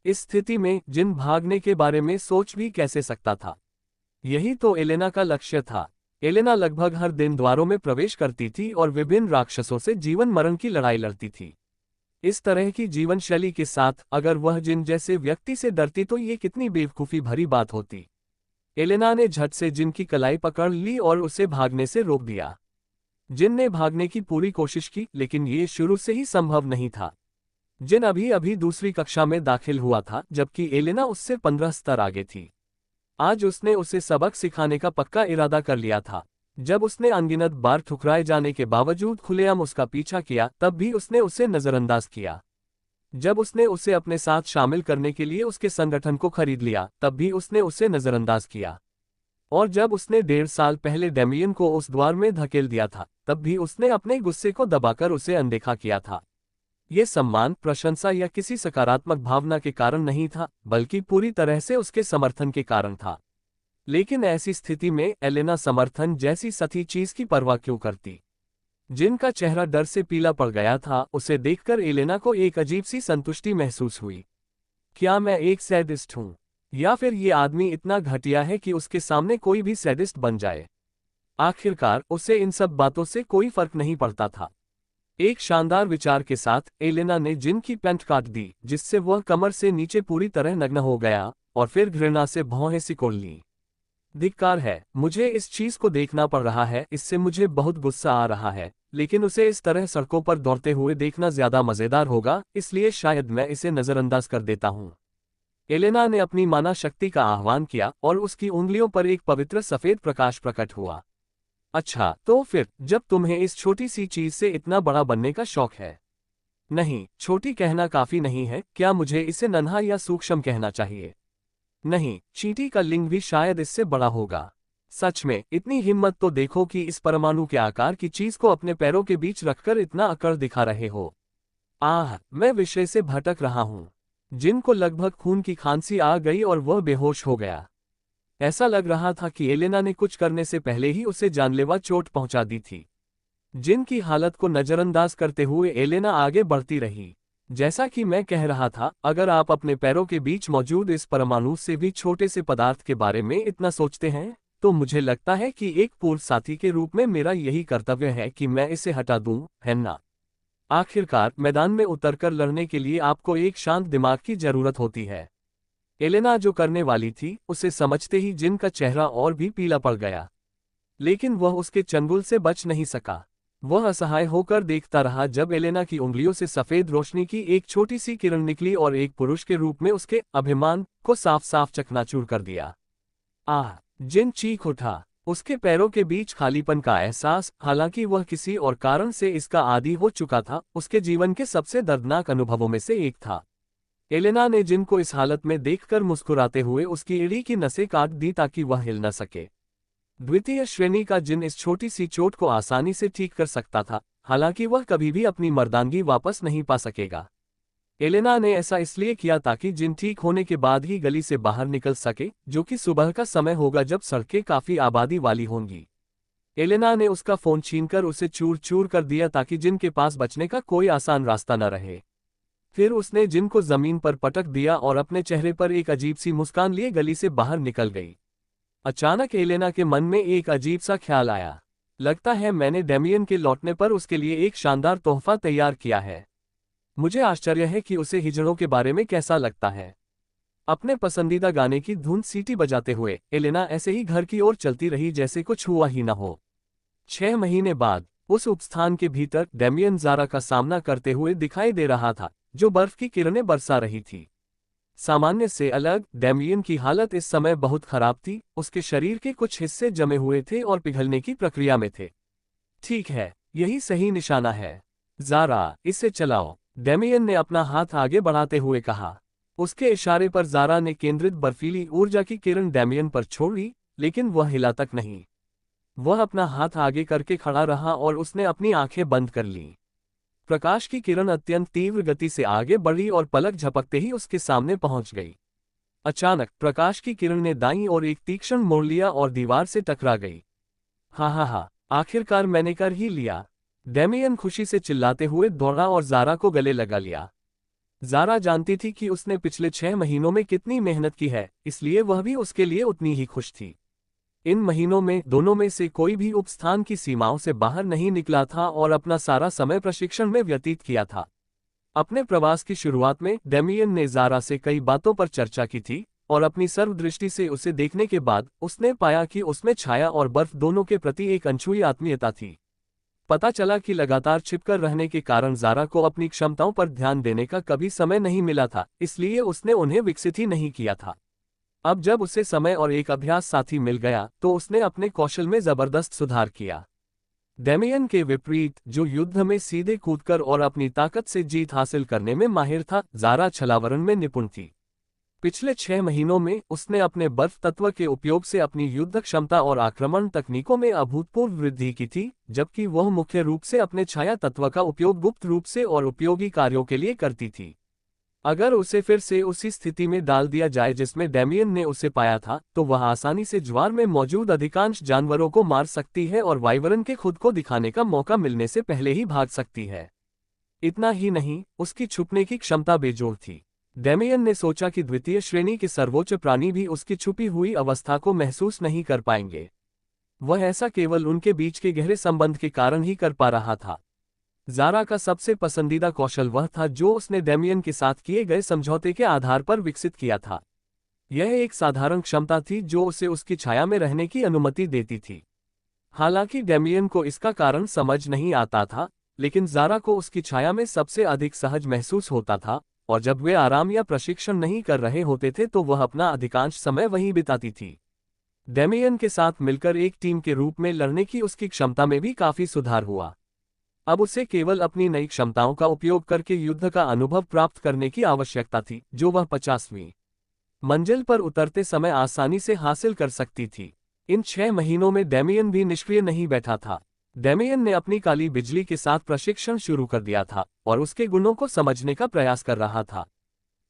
Speaker 1: इस स्थिति में जिन भागने के बारे में सोच भी कैसे सकता था? यही तो एलेना का लक्ष्य था। एलेना लगभग हर दिन द्वारों में प्रवेश करती थी और विभिन्न राक्षसों से जीवन मरण की लड़ाई लड़ती थी। इस तरह की जीवन शैली के साथ अगर वह जिन जैसे व्यक्ति से डरती तो ये कितनी बेवकूफ़ी भरी बात होती। एलेना ने झट से जिन की कलाई पकड़ ली और उसे भागने से रोक दिया। जिन ने भागने की पूरी कोशिश की, लेकिन ये शुरू से ही संभव नहीं था। जिन अभी अभी दूसरी कक्षा में दाखिल हुआ था, जबकि एलेना उससे 15 स्तर आगे थी। आज उसने उसे सबक सिखाने का पक्का इरादा कर लिया था। जब उसने अनगिनत बार ठुकराए जाने के बावजूद खुलेआम उसका पीछा किया, तब भी उसने उसे नजरअंदाज किया। जब उसने उसे अपने साथ शामिल करने के लिए उसके संगठन को खरीद लिया, तब भी उसने उसे नजरअंदाज किया। और जब उसने 1.5 साल पहले डेमियन को उस द्वार में धकेल दिया था, तब भी उसने अपने गुस्से को दबाकर उसे अनदेखा किया था। ये सम्मान, प्रशंसा या किसी सकारात्मक भावना के कारण नहीं था, बल्कि पूरी तरह से उसके समर्थन के कारण था। लेकिन ऐसी स्थिति में एलेना समर्थन जैसी सती चीज की परवाह क्यों करती? जिनका चेहरा डर से पीला पड़ गया था, उसे देखकर एलेना को एक अजीब सी संतुष्टि महसूस हुई। क्या मैं एक सैडिस्ट हूं? या फिर ये आदमी इतना घटिया है कि उसके सामने कोई भी सैडिस्ट बन जाए? आखिरकार उसे इन सब बातों से कोई फर्क नहीं पड़ता था। एक शानदार विचार के साथ एलेना ने जिन की पैंट काट दी, जिससे वह कमर से नीचे पूरी तरह नग्न हो गया, और फिर घृणा से भौहें सिकोड़ ली। धिक्कार है, मुझे इस चीज को देखना पड़ रहा है, इससे मुझे बहुत गुस्सा आ रहा है, लेकिन उसे इस तरह सड़कों पर दौड़ते हुए देखना ज्यादा मजेदार होगा, इसलिए शायद मैं इसे नजरअंदाज कर देता हूँ। एलेना ने अपनी माना शक्ति का आह्वान किया और उसकी उंगलियों पर एक पवित्र सफेद प्रकाश प्रकट हुआ। अच्छा, तो फिर जब तुम्हें इस छोटी सी चीज से इतना बड़ा बनने का शौक है, नहीं, छोटी कहना काफी नहीं है, क्या मुझे इसे नन्हा या सूक्ष्म कहना चाहिए? नहीं, चींटी का लिंग भी शायद इससे बड़ा होगा। सच में, इतनी हिम्मत तो देखो कि इस परमाणु के आकार की चीज को अपने पैरों के बीच रखकर इतना अकड़ दिखा रहे हो। मैं विषय से भटक रहा हूं। जिन को लगभग खून की खांसी आ गई और वह बेहोश हो गया। ऐसा लग रहा था कि एलेना ने कुछ करने से पहले ही उसे जानलेवा चोट पहुंचा दी थी। जिन की हालत को नजरअंदाज करते हुए एलेना आगे बढ़ती रही। जैसा कि मैं कह रहा था, अगर आप अपने पैरों के बीच मौजूद इस परमाणु से भी छोटे से पदार्थ के बारे में इतना सोचते हैं, तो मुझे लगता है कि एक पूर्व साथी के रूप में मेरा यही कर्तव्य है कि मैं इसे हटा दूं, है ना? आखिरकार मैदान में उतरकर लड़ने के लिए आपको एक शांत दिमाग की जरूरत होती है। एलेना जो करने वाली थी, उसे समझते ही जिन का चेहरा और भी पीला पड़ गया। लेकिन वह उसके चंगुल से बच नहीं सका। वह असहाय होकर देखता रहा जब एलेना की उंगलियों से सफेद रोशनी की एक छोटी सी किरण निकली और एक पुरुष के रूप में उसके अभिमान को साफ साफ चकनाचूर कर दिया। जिन चीख उठा। उसके पैरों के बीच खालीपन का एहसास, हालांकि वह किसी और कारण से इसका आदी हो चुका था, उसके जीवन के सबसे दर्दनाक अनुभवों में से एक था। एलेना ने जिन को इस हालत में देखकर मुस्कुराते हुए उसकी एड़ी की नसें काट दी ताकि वह हिल न सके। द्वितीय श्रेणी का जिन इस छोटी सी चोट को आसानी से ठीक कर सकता था, हालांकि वह कभी भी अपनी मर्दानगी वापस नहीं पा सकेगा। एलेना ने ऐसा इसलिए किया ताकि जिन ठीक होने के बाद ही गली से बाहर निकल सके, जो कि सुबह का समय होगा जब सड़कें काफी आबादी वाली होंगी। एलेना ने उसका फोन छीनकर उसे चूर चूर कर दिया ताकि जिन के पास बचने का कोई आसान रास्ता न रहे। फिर उसने जिन को जमीन पर पटक दिया और अपने चेहरे पर एक अजीब सी मुस्कान लिए गली से बाहर निकल गई। अचानक एलेना के मन में एक अजीब सा ख्याल आया। लगता है मैंने डेमियन के लौटने पर उसके लिए एक शानदार तोहफा तैयार किया है। मुझे आश्चर्य है कि उसे हिजड़ों के बारे में कैसा लगता है। अपने पसंदीदा गाने की धुन सीटी बजाते हुए एलेना ऐसे ही घर की ओर चलती रही जैसे कुछ हुआ ही न हो। 6 महीने बाद उस उपस्थान के भीतर डेमियन ज़ारा का सामना करते हुए दिखाई दे रहा था, जो बर्फ की किरणें बरसा रही थी। सामान्य से अलग, डेमियन की हालत इस समय बहुत खराब थी। उसके शरीर के कुछ हिस्से जमे हुए थे और पिघलने की प्रक्रिया में थे। ठीक है, यही सही निशाना है। ज़ारा, इसे चलाओ, डेमियन ने अपना हाथ आगे बढ़ाते हुए कहा। उसके इशारे पर ज़ारा ने केंद्रित बर्फीली ऊर्जा की किरण डेमियन पर छोड़ी, लेकिन वह हिला तक नहीं। वह अपना हाथ आगे करके खड़ा रहा और उसने अपनी आंखें बंद कर लीं। प्रकाश की किरण अत्यंत तीव्र गति से आगे बढ़ी और पलक झपकते ही उसके सामने पहुंच गई। अचानक प्रकाश की किरण ने दाईं ओर एक तीक्ष्ण मोड़ लिया और दीवार से टकरा गई। हा, आखिरकार मैंने कर ही लिया। डेमियन खुशी से चिल्लाते हुए दौड़ा और ज़ारा को गले लगा लिया। ज़ारा जानती थी कि उसने पिछले 6 महीनों में कितनी मेहनत की है, इसलिए वह भी उसके लिए उतनी ही खुश थी। इन महीनों में दोनों में से कोई भी उपस्थान की सीमाओं से बाहर नहीं निकला था और अपना सारा समय प्रशिक्षण में व्यतीत किया था। अपने प्रवास की शुरुआत में डेमियन ने ज़ारा से कई बातों पर चर्चा की थी, और अपनी सर्वदृष्टि से उसे देखने के बाद उसने पाया कि उसमें छाया और बर्फ दोनों के प्रति एक अनछुई आत्मीयता थी। पता चला कि लगातार छिपकर रहने के कारण ज़ारा को अपनी क्षमताओं पर ध्यान देने का कभी समय नहीं मिला था, इसलिए उसने उन्हें विकसित ही नहीं किया था। अब जब उसे समय और एक अभ्यास साथी मिल गया, तो उसने अपने कौशल में जबरदस्त सुधार किया। डेमियन के विपरीत, जो युद्ध में सीधे कूदकर और अपनी ताकत से जीत हासिल करने में माहिर था, ज़ारा छलावरण में निपुण थी। पिछले 6 महीनों में उसने अपने बर्फ तत्व के उपयोग से अपनी युद्ध क्षमता और आक्रमण तकनीकों में अभूतपूर्व वृद्धि की थी, जबकि वह मुख्य रूप से अपने छाया तत्व का उपयोग गुप्त रूप से और उपयोगी कार्यों के लिए करती थी। अगर उसे फिर से उसी स्थिति में डाल दिया जाए जिसमें डेमियन ने उसे पाया था, तो वह आसानी से ज्वार में मौजूद अधिकांश जानवरों को मार सकती है और वाइवरन के खुद को दिखाने का मौका मिलने से पहले ही भाग सकती है। इतना ही नहीं, उसकी छुपने की क्षमता बेजोड़ थी। डेमियन ने सोचा कि द्वितीय श्रेणी के सर्वोच्च प्राणी भी उसकी छुपी हुई अवस्था को महसूस नहीं कर पाएंगे। वह ऐसा केवल उनके बीच के गहरे संबंध के कारण ही कर पा रहा था। ज़ारा का सबसे पसंदीदा कौशल वह था जो उसने डेमियन के साथ किए गए समझौते के आधार पर विकसित किया था। यह एक साधारण क्षमता थी जो उसे उसकी छाया में रहने की अनुमति देती थी। हालांकि डेमियन को इसका कारण समझ नहीं आता था, लेकिन ज़ारा को उसकी छाया में सबसे अधिक सहज महसूस होता था, और जब वे आराम या प्रशिक्षण नहीं कर रहे होते थे तो वह अपना अधिकांश समय वहीं बिताती थी। डेमियन के साथ मिलकर एक टीम के रूप में लड़ने की उसकी क्षमता में भी काफी सुधार हुआ। अब उसे केवल अपनी नई क्षमताओं का उपयोग करके युद्ध का अनुभव प्राप्त करने की आवश्यकता थी, जो वह 50वीं मंजिल पर उतरते समय आसानी से हासिल कर सकती थी। इन 6 महीनों में डेमियन भी निष्क्रिय नहीं बैठा था। डेमियन ने अपनी काली बिजली के साथ प्रशिक्षण शुरू कर दिया था और उसके गुणों को समझने का प्रयास कर रहा था।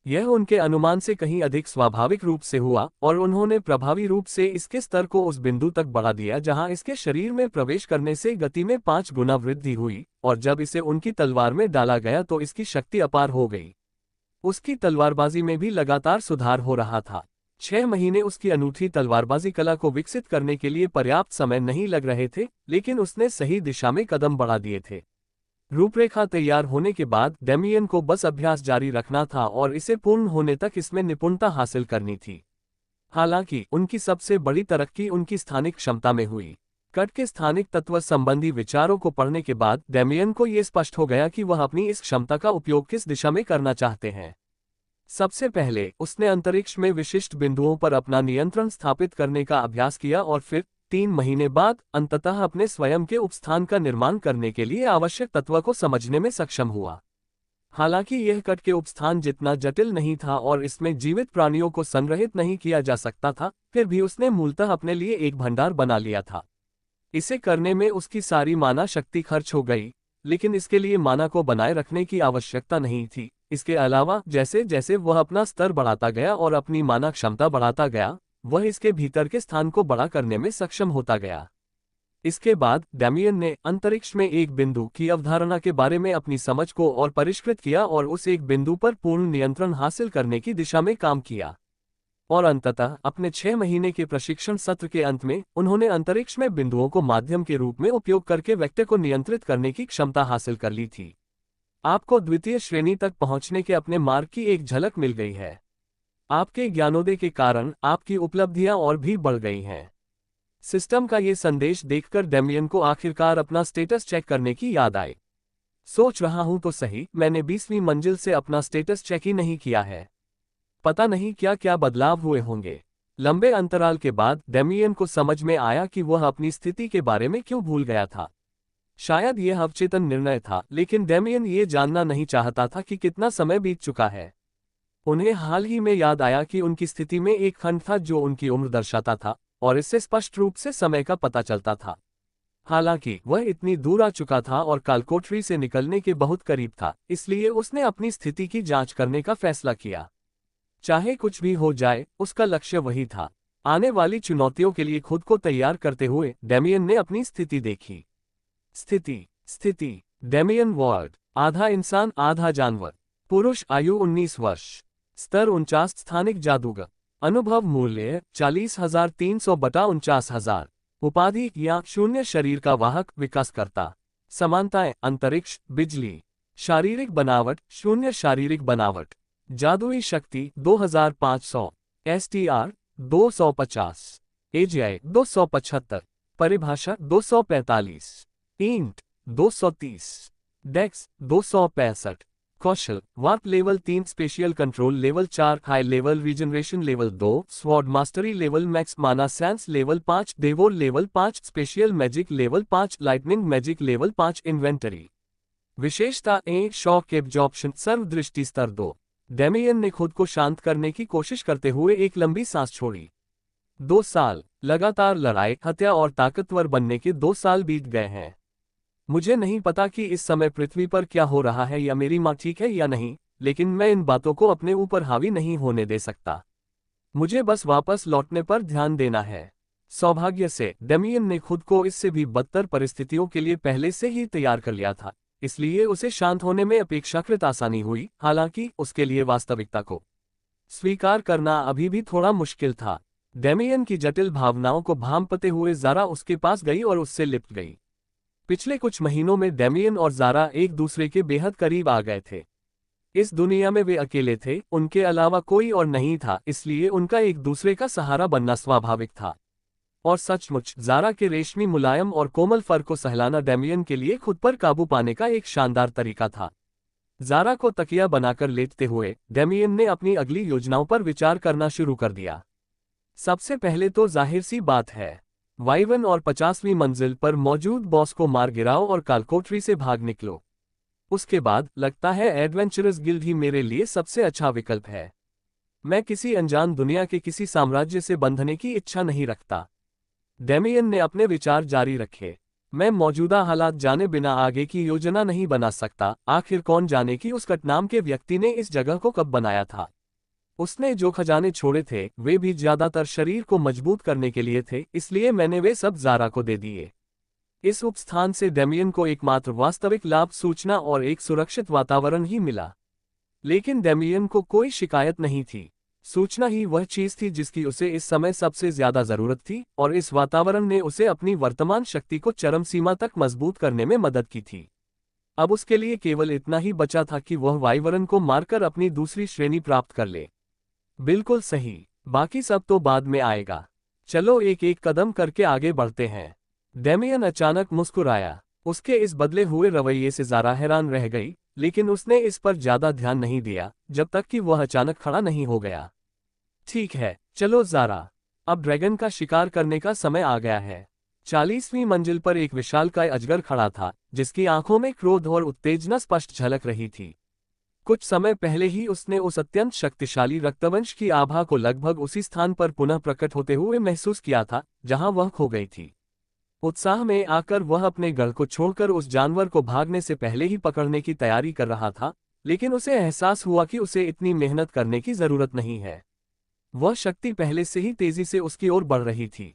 Speaker 1: यह उनके अनुमान से कहीं अधिक स्वाभाविक रूप से हुआ और उन्होंने प्रभावी रूप से इसके स्तर को उस बिंदु तक बढ़ा दिया जहां इसके शरीर में प्रवेश करने से गति में 5 गुना वृद्धि हुई, और जब इसे उनकी तलवार में डाला गया तो इसकी शक्ति अपार हो गई। उसकी तलवारबाजी में भी लगातार सुधार हो रहा था। 6 महीने उसकी अनूठी तलवारबाजी कला को विकसित करने के लिए पर्याप्त समय नहीं लग रहे थे, लेकिन उसने सही दिशा में कदम बढ़ा दिए थे। रूपरेखा तैयार होने के बाद डेमियन को बस अभ्यास जारी रखना था और इसे पूर्ण होने तक इसमें निपुणता हासिल करनी थी। हालांकि उनकी सबसे बड़ी तरक्की उनकी स्थानिक क्षमता में हुई। कट के स्थानिक तत्व संबंधी विचारों को पढ़ने के बाद डेमियन को यह स्पष्ट हो गया कि वह अपनी इस क्षमता का उपयोग किस दिशा में करना चाहते हैं। सबसे पहले उसने अंतरिक्ष में विशिष्ट बिंदुओं पर अपना नियंत्रण स्थापित करने का अभ्यास किया और फिर 3 महीने बाद अंततः अपने स्वयं के उपस्थान का निर्माण करने के लिए आवश्यक तत्व को समझने में सक्षम हुआ। हालांकि यह कट के उपस्थान जितना जटिल नहीं था और इसमें जीवित प्राणियों को संग्रहित नहीं किया जा सकता था, फिर भी उसने मूलतः अपने लिए एक भंडार बना लिया था। इसे करने में उसकी सारी माना शक्ति खर्च हो गई, लेकिन इसके लिए माना को बनाए रखने की आवश्यकता नहीं थी। इसके अलावा जैसे जैसे वह अपना स्तर बढ़ाता गया और अपनी माना क्षमता बढ़ाता गया, वह इसके भीतर के स्थान को बड़ा करने में सक्षम होता गया। इसके बाद डेमियन ने अंतरिक्ष में एक बिंदु की अवधारणा के बारे में अपनी समझ को और परिष्कृत किया और उस एक बिंदु पर पूर्ण नियंत्रण हासिल करने की दिशा में काम किया। और अंततः अपने 6 महीने के प्रशिक्षण सत्र के अंत में उन्होंने अंतरिक्ष में बिंदुओं को माध्यम के रूप में उपयोग करके वेक्टर को नियंत्रित करने की क्षमता हासिल कर ली थी। आपको द्वितीय श्रेणी तक पहुंचने के अपने मार्ग की एक झलक मिल गई है। आपके ज्ञानोदय के कारण आपकी उपलब्धियां और भी बढ़ गई हैं। सिस्टम का ये संदेश देखकर डेमियन को आखिरकार अपना स्टेटस चेक करने की याद आई। सोच रहा हूं तो सही, मैंने 20वीं मंजिल से अपना स्टेटस चेक ही नहीं किया है। पता नहीं क्या क्या बदलाव हुए होंगे। लंबे अंतराल के बाद डेमियन को समझ में आया कि वह अपनी स्थिति के बारे में क्यों भूल गया था। शायद यह अवचेतन निर्णय था, लेकिन डेमियन ये जानना नहीं चाहता था कि कितना समय बीत चुका है। उन्हें हाल ही में याद आया कि उनकी स्थिति में एक खंड था जो उनकी उम्र दर्शाता था, और इससे स्पष्ट रूप से समय का पता चलता था। हालांकि वह इतनी दूर आ चुका था और कालकोठरी से निकलने के बहुत करीब था, इसलिए उसने अपनी स्थिति की जांच करने का फैसला किया। चाहे कुछ भी हो जाए, उसका लक्ष्य वही था। आने वाली चुनौतियों के लिए खुद को तैयार करते हुए डेमियन ने अपनी स्थिति देखी। स्थिति डेमियन वॉर्ड, आधा इंसान आधा जानवर, पुरुष, आयु 19 वर्ष, स्तर 49, स्थानिक जादूगर, अनुभव मूल्य 40,300 बटा 49,000, उपाधि या शून्य, शरीर का वाहक, विकासकर्ता, समानताएं, अंतरिक्ष, बिजली, शारीरिक बनावट, शून्य शारीरिक बनावट, जादुई शक्ति 2500, STR 250, AGI 275, परिभाषा 245, इंट 230, डेक्स 265, कौशल warp level 3, spatial control level 4, high level regeneration level 2, sword mastery level max, mana sense level 5, devour level 5, spatial magic level 5, lightning magic level 5, inventory विशेषता ए, शॉक एब्जॉर्प्शन, सर्वदृष्टि स्तर 2। डेमियन ने खुद को शांत करने की कोशिश करते हुए एक लंबी सांस छोड़ी। 2 साल लगातार लड़ाई, हत्या और ताकतवर बनने के 2 साल बीत गए हैं। मुझे नहीं पता कि इस समय पृथ्वी पर क्या हो रहा है या मेरी माँ ठीक है या नहीं, लेकिन मैं इन बातों को अपने ऊपर हावी नहीं होने दे सकता। मुझे बस वापस लौटने पर ध्यान देना है। सौभाग्य से डेमियन ने खुद को इससे भी बदतर परिस्थितियों के लिए पहले से ही तैयार कर लिया था, इसलिए उसे शांत होने में अपेक्षाकृत आसानी हुई। हालांकि उसके लिए वास्तविकता को स्वीकार करना अभी भी थोड़ा मुश्किल था। डेमियन की जटिल भावनाओं को भांपते हुए ज़ारा उसके पास गई और उससे लिपट गई। पिछले कुछ महीनों में डेमियन और ज़ारा एक दूसरे के बेहद करीब आ गए थे। इस दुनिया में वे अकेले थे, उनके अलावा कोई और नहीं था, इसलिए उनका एक दूसरे का सहारा बनना स्वाभाविक था। और सचमुच ज़ारा के रेशमी, मुलायम और कोमल फर को सहलाना डेमियन के लिए खुद पर काबू पाने का एक शानदार तरीका था। ज़ारा को तकिया बनाकर लेटते हुए डेमियन ने अपनी अगली योजनाओं पर विचार करना शुरू कर दिया। सबसे पहले तो जाहिर सी बात है, वाइवन और 50वीं मंजिल पर मौजूद बॉस को मार गिराओ और कालकोठरी से भाग निकलो। उसके बाद लगता है एडवेंचरस गिल्ड ही मेरे लिए सबसे अच्छा विकल्प है। मैं किसी अनजान दुनिया के किसी साम्राज्य से बंधने की इच्छा नहीं रखता। डेमियन ने अपने विचार जारी रखे। मैं मौजूदा हालात जाने बिना आगे की योजना नहीं बना सकता। आखिर कौन जाने कि उस नाम के व्यक्ति ने इस जगह को कब बनाया था। उसने जो खजाने छोड़े थे वे भी ज्यादातर शरीर को मजबूत करने के लिए थे, इसलिए मैंने वे सब ज़ारा को दे दिए। इस उपस्थान से डेमियन को एकमात्र वास्तविक लाभ सूचना और एक सुरक्षित वातावरण ही मिला। लेकिन डेमियन को कोई शिकायत नहीं थी। सूचना ही वह चीज थी जिसकी उसे इस समय सबसे ज्यादा जरूरत थी, और इस वातावरण ने उसे अपनी वर्तमान शक्ति को चरम सीमा तक मजबूत करने में मदद की थी। अब उसके लिए केवल इतना ही बचा था कि वह वाइवरन को मारकर अपनी दूसरी श्रेणी प्राप्त कर ले। बिल्कुल सही, बाकी सब तो बाद में आएगा। चलो एक एक कदम करके आगे बढ़ते हैं। डेमियन अचानक मुस्कुराया। उसके इस बदले हुए रवैये से ज़ारा हैरान रह गई, लेकिन उसने इस पर ज्यादा ध्यान नहीं दिया जब तक कि वह अचानक खड़ा नहीं हो गया। ठीक है, चलो ज़ारा, अब ड्रैगन का शिकार करने का समय आ गया है। 40वीं मंजिल पर एक विशालकाय अजगर खड़ा था, जिसकी आंखों में क्रोध और उत्तेजना स्पष्ट झलक रही थी। कुछ समय पहले ही उसने उस अत्यंत शक्तिशाली रक्तवंश की आभा को लगभग उसी स्थान पर पुनः प्रकट होते हुए महसूस किया था जहां वह खो गई थी। उत्साह में आकर वह अपने गढ़ को छोड़कर उस जानवर को भागने से पहले ही पकड़ने की तैयारी कर रहा था, लेकिन उसे एहसास हुआ कि उसे इतनी मेहनत करने की जरूरत नहीं है। वह शक्ति पहले से ही तेजी से उसकी ओर बढ़ रही थी।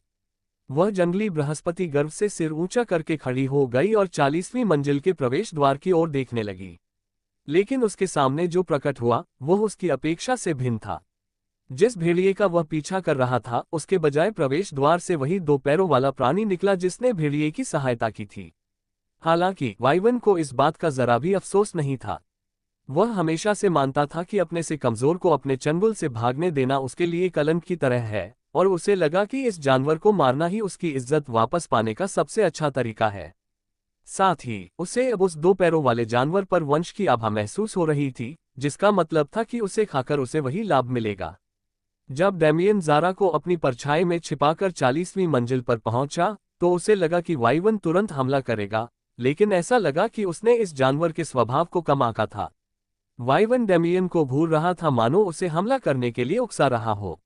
Speaker 1: वह जंगली बृहस्पति गर्व से सिर ऊंचा करके खड़ी हो गई और 40वीं मंजिल के प्रवेश द्वार की ओर देखने लगी। लेकिन उसके सामने जो प्रकट हुआ वह उसकी अपेक्षा से भिन्न था। जिस भेड़िए का वह पीछा कर रहा था उसके बजाय प्रवेश द्वार से वही 2 पैरों वाला प्राणी निकला जिसने भेड़िए की सहायता की थी। हालांकि वाइवन को इस बात का जरा भी अफसोस नहीं था। वह हमेशा से मानता था कि अपने से कमजोर को अपने चंगुल से भागने देना उसके लिए कलंक की तरह है, और उसे लगा कि इस जानवर को मारना ही उसकी इज्जत वापस पाने का सबसे अच्छा तरीका है। साथ ही उसे अब उस 2 पैरों वाले जानवर पर वंश की आभा महसूस हो रही थी, जिसका मतलब था कि उसे खाकर उसे वही लाभ मिलेगा। जब डेमियन ज़ारा को अपनी परछाई में छिपाकर 40वीं मंजिल पर पहुंचा, तो उसे लगा कि वाइवन तुरंत हमला करेगा, लेकिन ऐसा लगा कि उसने इस जानवर के स्वभाव को कम आंका था। वाइवन डेमियन को घूर रहा था, मानो उसे हमला करने के लिए उकसा रहा हो।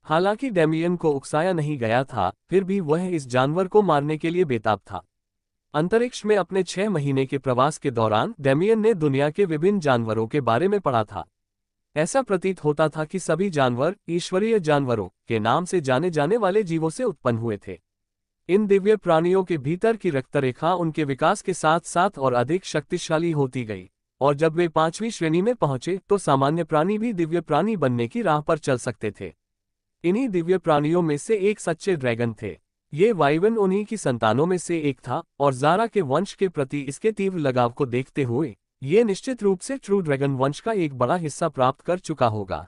Speaker 1: हालांकि डेमियन को उकसाया नहीं गया था, फिर भी वह इस जानवर को मारने के लिए बेताब था। अंतरिक्ष में अपने 6 महीने के प्रवास के दौरान डेमियन ने दुनिया के विभिन्न जानवरों के बारे में पढ़ा था। ऐसा प्रतीत होता था कि सभी जानवर ईश्वरीय जानवरों के नाम से जाने जाने वाले जीवों से उत्पन्न हुए थे। इन दिव्य प्राणियों के भीतर की रक्तरेखा उनके विकास के साथ साथ और अधिक शक्तिशाली होती गई, और जब वे 5वीं श्रेणी में पहुंचे तो सामान्य प्राणी भी दिव्य प्राणी बनने की राह पर चल सकते थे। इन्हीं दिव्य प्राणियों में से एक सच्चे ड्रैगन थे। ये वाइवन उन्हीं की संतानों में से एक था, और ज़ारा के वंश के प्रति इसके तीव्र लगाव को देखते हुए ये निश्चित रूप से ट्रू ड्रैगन वंश का एक बड़ा हिस्सा प्राप्त कर चुका होगा।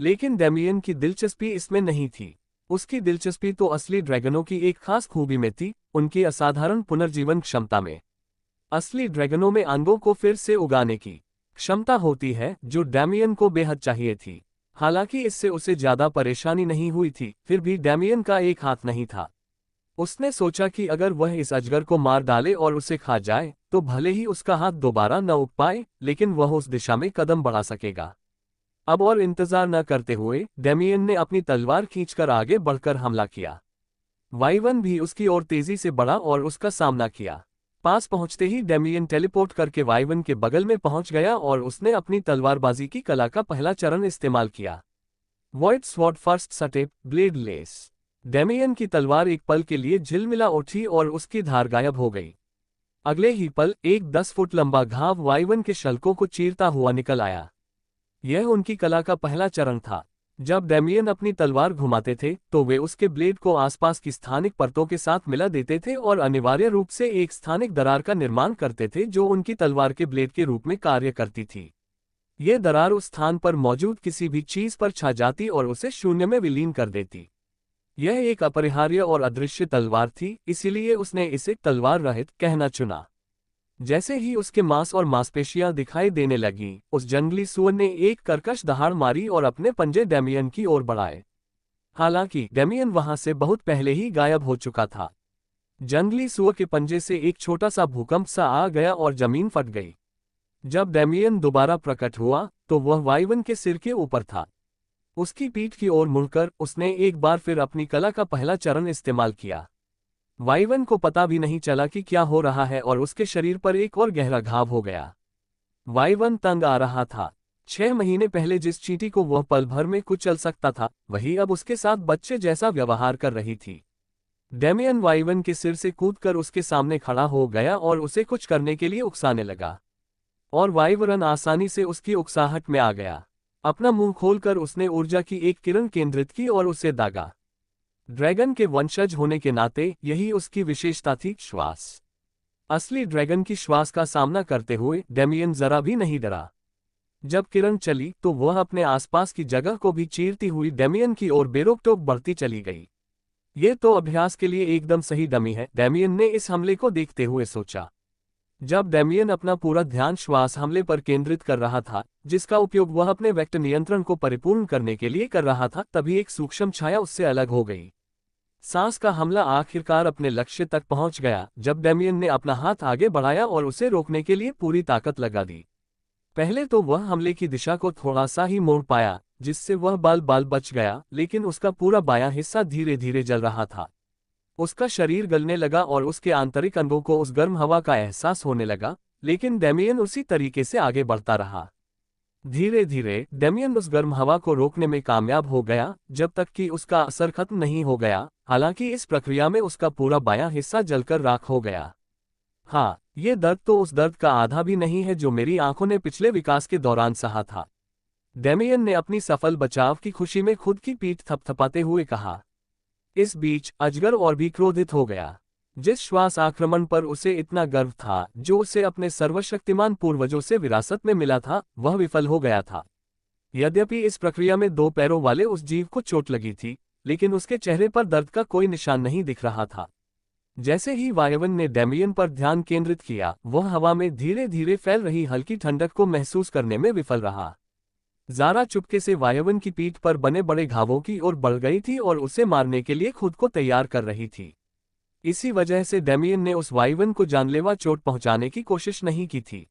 Speaker 1: लेकिन डेमियन की दिलचस्पी इसमें नहीं थी। उसकी दिलचस्पी तो असली ड्रैगनों की एक खास खूबी में थी, उनकी असाधारण पुनर्जीवन क्षमता में। असली ड्रैगनों में अंगों को फिर से उगाने की क्षमता होती है, जो डेमियन को बेहद चाहिए थी। हालांकि इससे उसे ज्यादा परेशानी नहीं हुई थी, फिर भी डेमियन का एक हाथ नहीं था। उसने सोचा कि अगर वह इस अजगर को मार डाले और उसे खा जाए तो भले ही उसका हाथ दोबारा न उग पाए, लेकिन वह उस दिशा में कदम बढ़ा सकेगा। अब और इंतजार न करते हुए डेमियन ने अपनी तलवार खींचकर आगे बढ़कर हमला किया। वाइवन भी उसकी ओर तेजी से बढ़ा और उसका सामना किया। पास पहुंचते ही डेमियन टेलीपोर्ट करके वाइवन के बगल में पहुंच गया और उसने अपनी तलवारबाजी की कला का पहला चरण इस्तेमाल किया। Void sword first step bladeless. Damian की तलवार एक पल के लिए झिलमिला उठी और उसकी धार गायब हो गई। अगले ही पल एक 10 फुट लंबा घाव वाइवन के शल्कों को चीरता हुआ निकल आया। यह उनकी कला का पहला चरण था। जब डेमियन अपनी तलवार घुमाते थे तो वे उसके ब्लेड को आसपास की स्थानिक परतों के साथ मिला देते थे और अनिवार्य रूप से एक स्थानिक दरार का निर्माण करते थे जो उनकी तलवार के ब्लेड के रूप में कार्य करती थी। ये दरार उस स्थान पर मौजूद किसी भी चीज पर छा जाती और उसे शून्य में विलीन कर देती। यह एक अपरिहार्य और अदृश्य तलवार थी, इसीलिए उसने इसे तलवार रहित कहना चुना। जैसे ही उसके मांस और मांसपेशियां दिखाई देने लगीं, उस जंगली सूअर ने एक कर्कश दहाड़ मारी और अपने पंजे डेमियन की ओर बढ़ाए। हालांकि डेमियन वहां से बहुत पहले ही गायब हो चुका था। जंगली सुअर के पंजे से एक छोटा सा भूकंप सा आ गया और जमीन फट गई। जब डेमियन दोबारा प्रकट हुआ तो वह वाइवन के सिर के ऊपर था। उसकी पीठ की ओर मुड़कर उसने एक बार फिर अपनी कला का पहला चरण इस्तेमाल किया। वाइवन को पता भी नहीं चला कि क्या हो रहा है और उसके शरीर पर एक और गहरा घाव हो गया। वाइवन तंग आ रहा था। 6 महीने पहले जिस चींटी को वह पल भर में कुचल सकता था, वही अब उसके साथ बच्चे जैसा व्यवहार कर रही थी। डेमियन वाइवन के सिर से कूदकर उसके सामने खड़ा हो गया और उसे कुछ करने के लिए उकसाने लगा। और वाइवरन आसानी से उसकी उकसाहट में आ गया। अपना मुंह खोलकर उसने ऊर्जा की एक किरण केंद्रित की और उसे दागा। ड्रैगन के वंशज होने के नाते यही उसकी विशेषता थी, श्वास। असली ड्रैगन की श्वास का सामना करते हुए डेमियन जरा भी नहीं डरा। जब किरण चली तो वह अपने आसपास की जगह को भी चीरती हुई डेमियन की ओर बेरोक-टोक बढ़ती चली गई। ये तो अभ्यास के लिए एकदम सही डमी है, डेमियन ने इस हमले को देखते हुए सोचा। जब डेमियन अपना पूरा ध्यान श्वास हमले पर केंद्रित कर रहा था, जिसका उपयोग वह अपने वेक्टर नियंत्रण को परिपूर्ण करने के लिए कर रहा था, तभी एक सूक्ष्म छाया उससे अलग हो गई। सांस का हमला आखिरकार अपने लक्ष्य तक पहुंच गया जब डेमियन ने अपना हाथ आगे बढ़ाया और उसे रोकने के लिए पूरी ताकत लगा दी। पहले तो वह हमले की दिशा को थोड़ा सा ही मोड़ पाया, जिससे वह बाल बच गया, लेकिन उसका पूरा बायां हिस्सा धीरे धीरे जल रहा था। उसका शरीर गलने लगा और उसके आंतरिक अंगों को उस गर्म हवा का एहसास होने लगा, लेकिन डेमियन उसी तरीके से आगे बढ़ता रहा। धीरे धीरे डेमियन उस गर्म हवा को रोकने में कामयाब हो गया जब तक कि उसका असर खत्म नहीं हो गया। हालांकि इस प्रक्रिया में उसका पूरा बायां हिस्सा जलकर राख हो गया। हाँ, ये दर्द तो उस दर्द का आधा भी नहीं है जो मेरी आंखों ने पिछले विकास के दौरान सहा था। डेमियन ने अपनी सफल बचाव की खुशी में खुद की पीठ थपथपाते हुए कहा। इस बीच अजगर और भी क्रोधित हो गया। जिस श्वास आक्रमण पर उसे इतना गर्व था, जो उसे अपने सर्वशक्तिमान पूर्वजों से विरासत में मिला था, वह विफल हो गया था। यद्यपि इस प्रक्रिया में 2 पैरों वाले उस जीव को चोट लगी थी, लेकिन उसके चेहरे पर दर्द का कोई निशान नहीं दिख रहा था। जैसे ही वायवन ने डेमियन पर ध्यान केंद्रित किया, वह हवा में धीरे धीरे फैल रही हल्की ठंडक को महसूस करने में विफल रहा। ज़ारा चुपके से वायवन की पीठ पर बने बड़े घावों की ओर बढ़ गई थी और उसे मारने के लिए खुद को तैयार कर रही थी। इसी वजह से डेमियन ने उस वाइवन को जानलेवा चोट पहुंचाने की कोशिश नहीं की थी।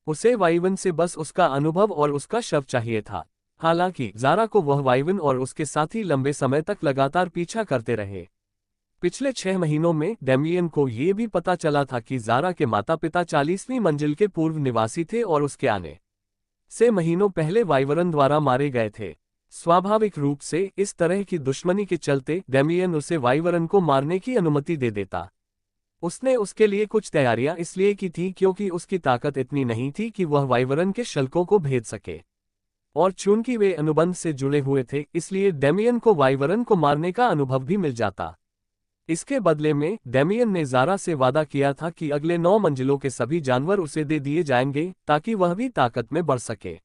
Speaker 1: उसे वाइवन से बस उसका अनुभव और उसका शव चाहिए था। हालांकि ज़ारा को वह वाइवन और उसके साथी लंबे समय तक लगातार पीछा करते रहे। पिछले 6 महीनों में डेमियन को ये भी पता चला था कि ज़ारा के माता पिता 40वीं मंजिल के पूर्व निवासी थे और उसके आने से महीनों पहले वाइवरन द्वारा मारे गए थे। स्वाभाविक रूप से इस तरह की दुश्मनी के चलते डेमियन उसे वाइवरन को मारने की अनुमति दे देता। उसने उसके लिए कुछ तैयारियां इसलिए की थी क्योंकि उसकी ताकत इतनी नहीं थी कि वह वाइवरन के शल्कों को भेद सके, और चूंकि वे अनुबंध से जुड़े हुए थे, इसलिए डेमियन को वाइवरन को मारने का अनुभव भी मिल जाता। इसके बदले में डेमियन ने ज़ारा से वादा किया था कि अगले 9 मंजिलों के सभी जानवर उसे दे दिए जाएंगे ताकि वह भी ताकत में बढ़ सके।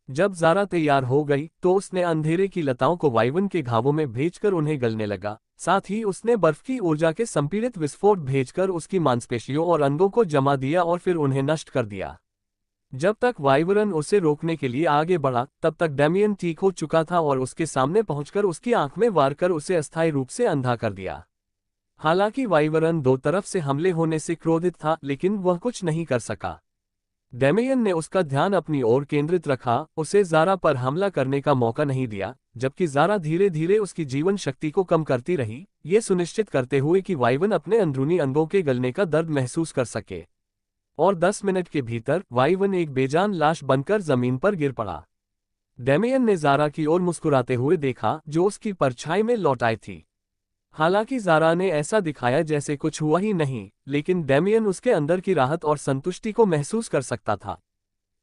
Speaker 1: जब ज़ारा तैयार हो गई तो उसने अंधेरे की लताओं को वाइवन के घावों में भेजकर उन्हें गलने लगा। साथ ही उसने बर्फ की ऊर्जा के संपीड़ित विस्फोट भेजकर उसकी मांसपेशियों और अंगों को जमा दिया और फिर उन्हें नष्ट कर दिया। जब तक वाइवरन उसे रोकने के लिए आगे बढ़ा, तब तक डेमियन ठीक हो चुका था और उसके सामने पहुंचकर उसकी आंख में वार कर उसे अस्थायी रूप से अंधा कर दिया। हालांकि वाइवरन 2 तरफ से हमले होने से क्रोधित था, लेकिन वह कुछ नहीं कर सका। डेमियन ने उसका ध्यान अपनी ओर केंद्रित रखा, उसे ज़ारा पर हमला करने का मौका नहीं दिया, जबकि ज़ारा धीरे धीरे उसकी जीवन शक्ति को कम करती रही, ये सुनिश्चित करते हुए कि वाइवन अपने अंदरूनी अंगों के गलने का दर्द महसूस कर सके। और 10 मिनट के भीतर वाइवन एक बेजान लाश बनकर जमीन पर गिर पड़ा। डेमियन ने ज़ारा की ओर मुस्कुराते हुए देखा, जो उसकी परछाई में लौट आई थी। हालांकि ज़ारा ने ऐसा दिखाया जैसे कुछ हुआ ही नहीं, लेकिन डेमियन उसके अंदर की राहत और संतुष्टि को महसूस कर सकता था।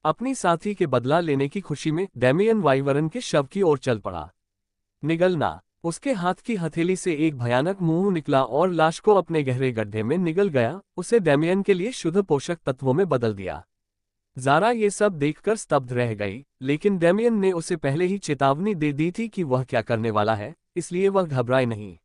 Speaker 1: अपनी साथी के बदला लेने की खुशी में डेमियन वाइवरन के शव की ओर चल पड़ा। निगलना। उसके हाथ की हथेली से एक भयानक मुंह निकला और लाश को अपने गहरे गड्ढे में निगल गया, उसे डेमियन के लिए शुद्ध पोषक तत्वों में बदल दिया। ज़ारा ये सब देखकर स्तब्ध रह गई, लेकिन डेमियन ने उसे पहले ही चेतावनी दे दी थी कि वह क्या करने वाला है, इसलिए वह घबराए नहीं।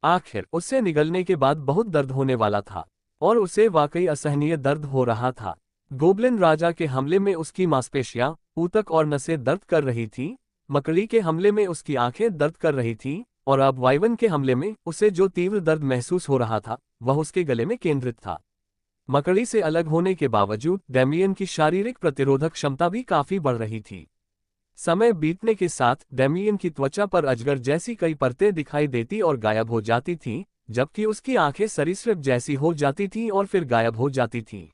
Speaker 1: आखिर उससे निगलने के बाद बहुत दर्द होने वाला था, और उसे वाकई असहनीय दर्द हो रहा था। गोब्लिन राजा के हमले में उसकी मांसपेशियां, ऊतक और नसें दर्द कर रही थीं, मकड़ी के हमले में उसकी आंखें दर्द कर रही थीं, और अब वाइवन के हमले में उसे जो तीव्र दर्द महसूस हो रहा था वह उसके गले में केंद्रित था। मकड़ी से अलग होने के बावजूद डेमियन की शारीरिक प्रतिरोधक क्षमता भी काफी बढ़ रही थी। समय बीतने के साथ डेमियन की त्वचा पर अजगर जैसी कई परतें दिखाई देती और गायब हो जाती थीं, जबकि उसकी आंखें सरीसृप जैसी हो जाती थीं और फिर गायब हो जाती थीं।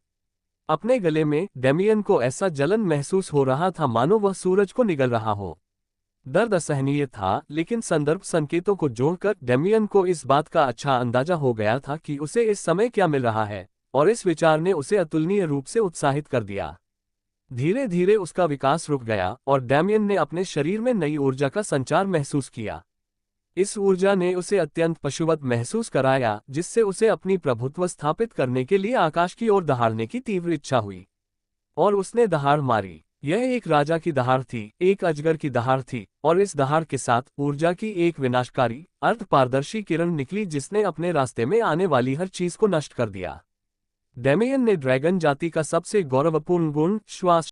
Speaker 1: अपने गले में डेमियन को ऐसा जलन महसूस हो रहा था मानो वह सूरज को निगल रहा हो। दर्द असहनीय था, लेकिन संदर्भ संकेतों को जोड़कर डेमियन को इस बात का अच्छा अंदाजा हो गया था कि उसे इस समय क्या मिल रहा है, और इस विचार ने उसे अतुलनीय रूप से उत्साहित कर दिया। धीरे धीरे उसका विकास रुक गया और डेमियन ने अपने शरीर में नई ऊर्जा का संचार महसूस किया। इस ऊर्जा ने उसे अत्यंत पशुवत महसूस कराया, जिससे उसे अपनी प्रभुत्व स्थापित करने के लिए आकाश की ओर दहाड़ने की तीव्र इच्छा हुई। और उसने दहाड़ मारी। यह एक राजा की दहाड़ थी, एक अजगर की दहाड़ थी, और इस दहाड़ के साथ ऊर्जा की एक विनाशकारी, अर्ध पारदर्शी किरण निकली जिसने अपने रास्ते में आने वाली हर चीज को नष्ट कर दिया। डेमियन ने ड्रैगन जाति का सबसे गौरवपूर्ण गुण, श्वास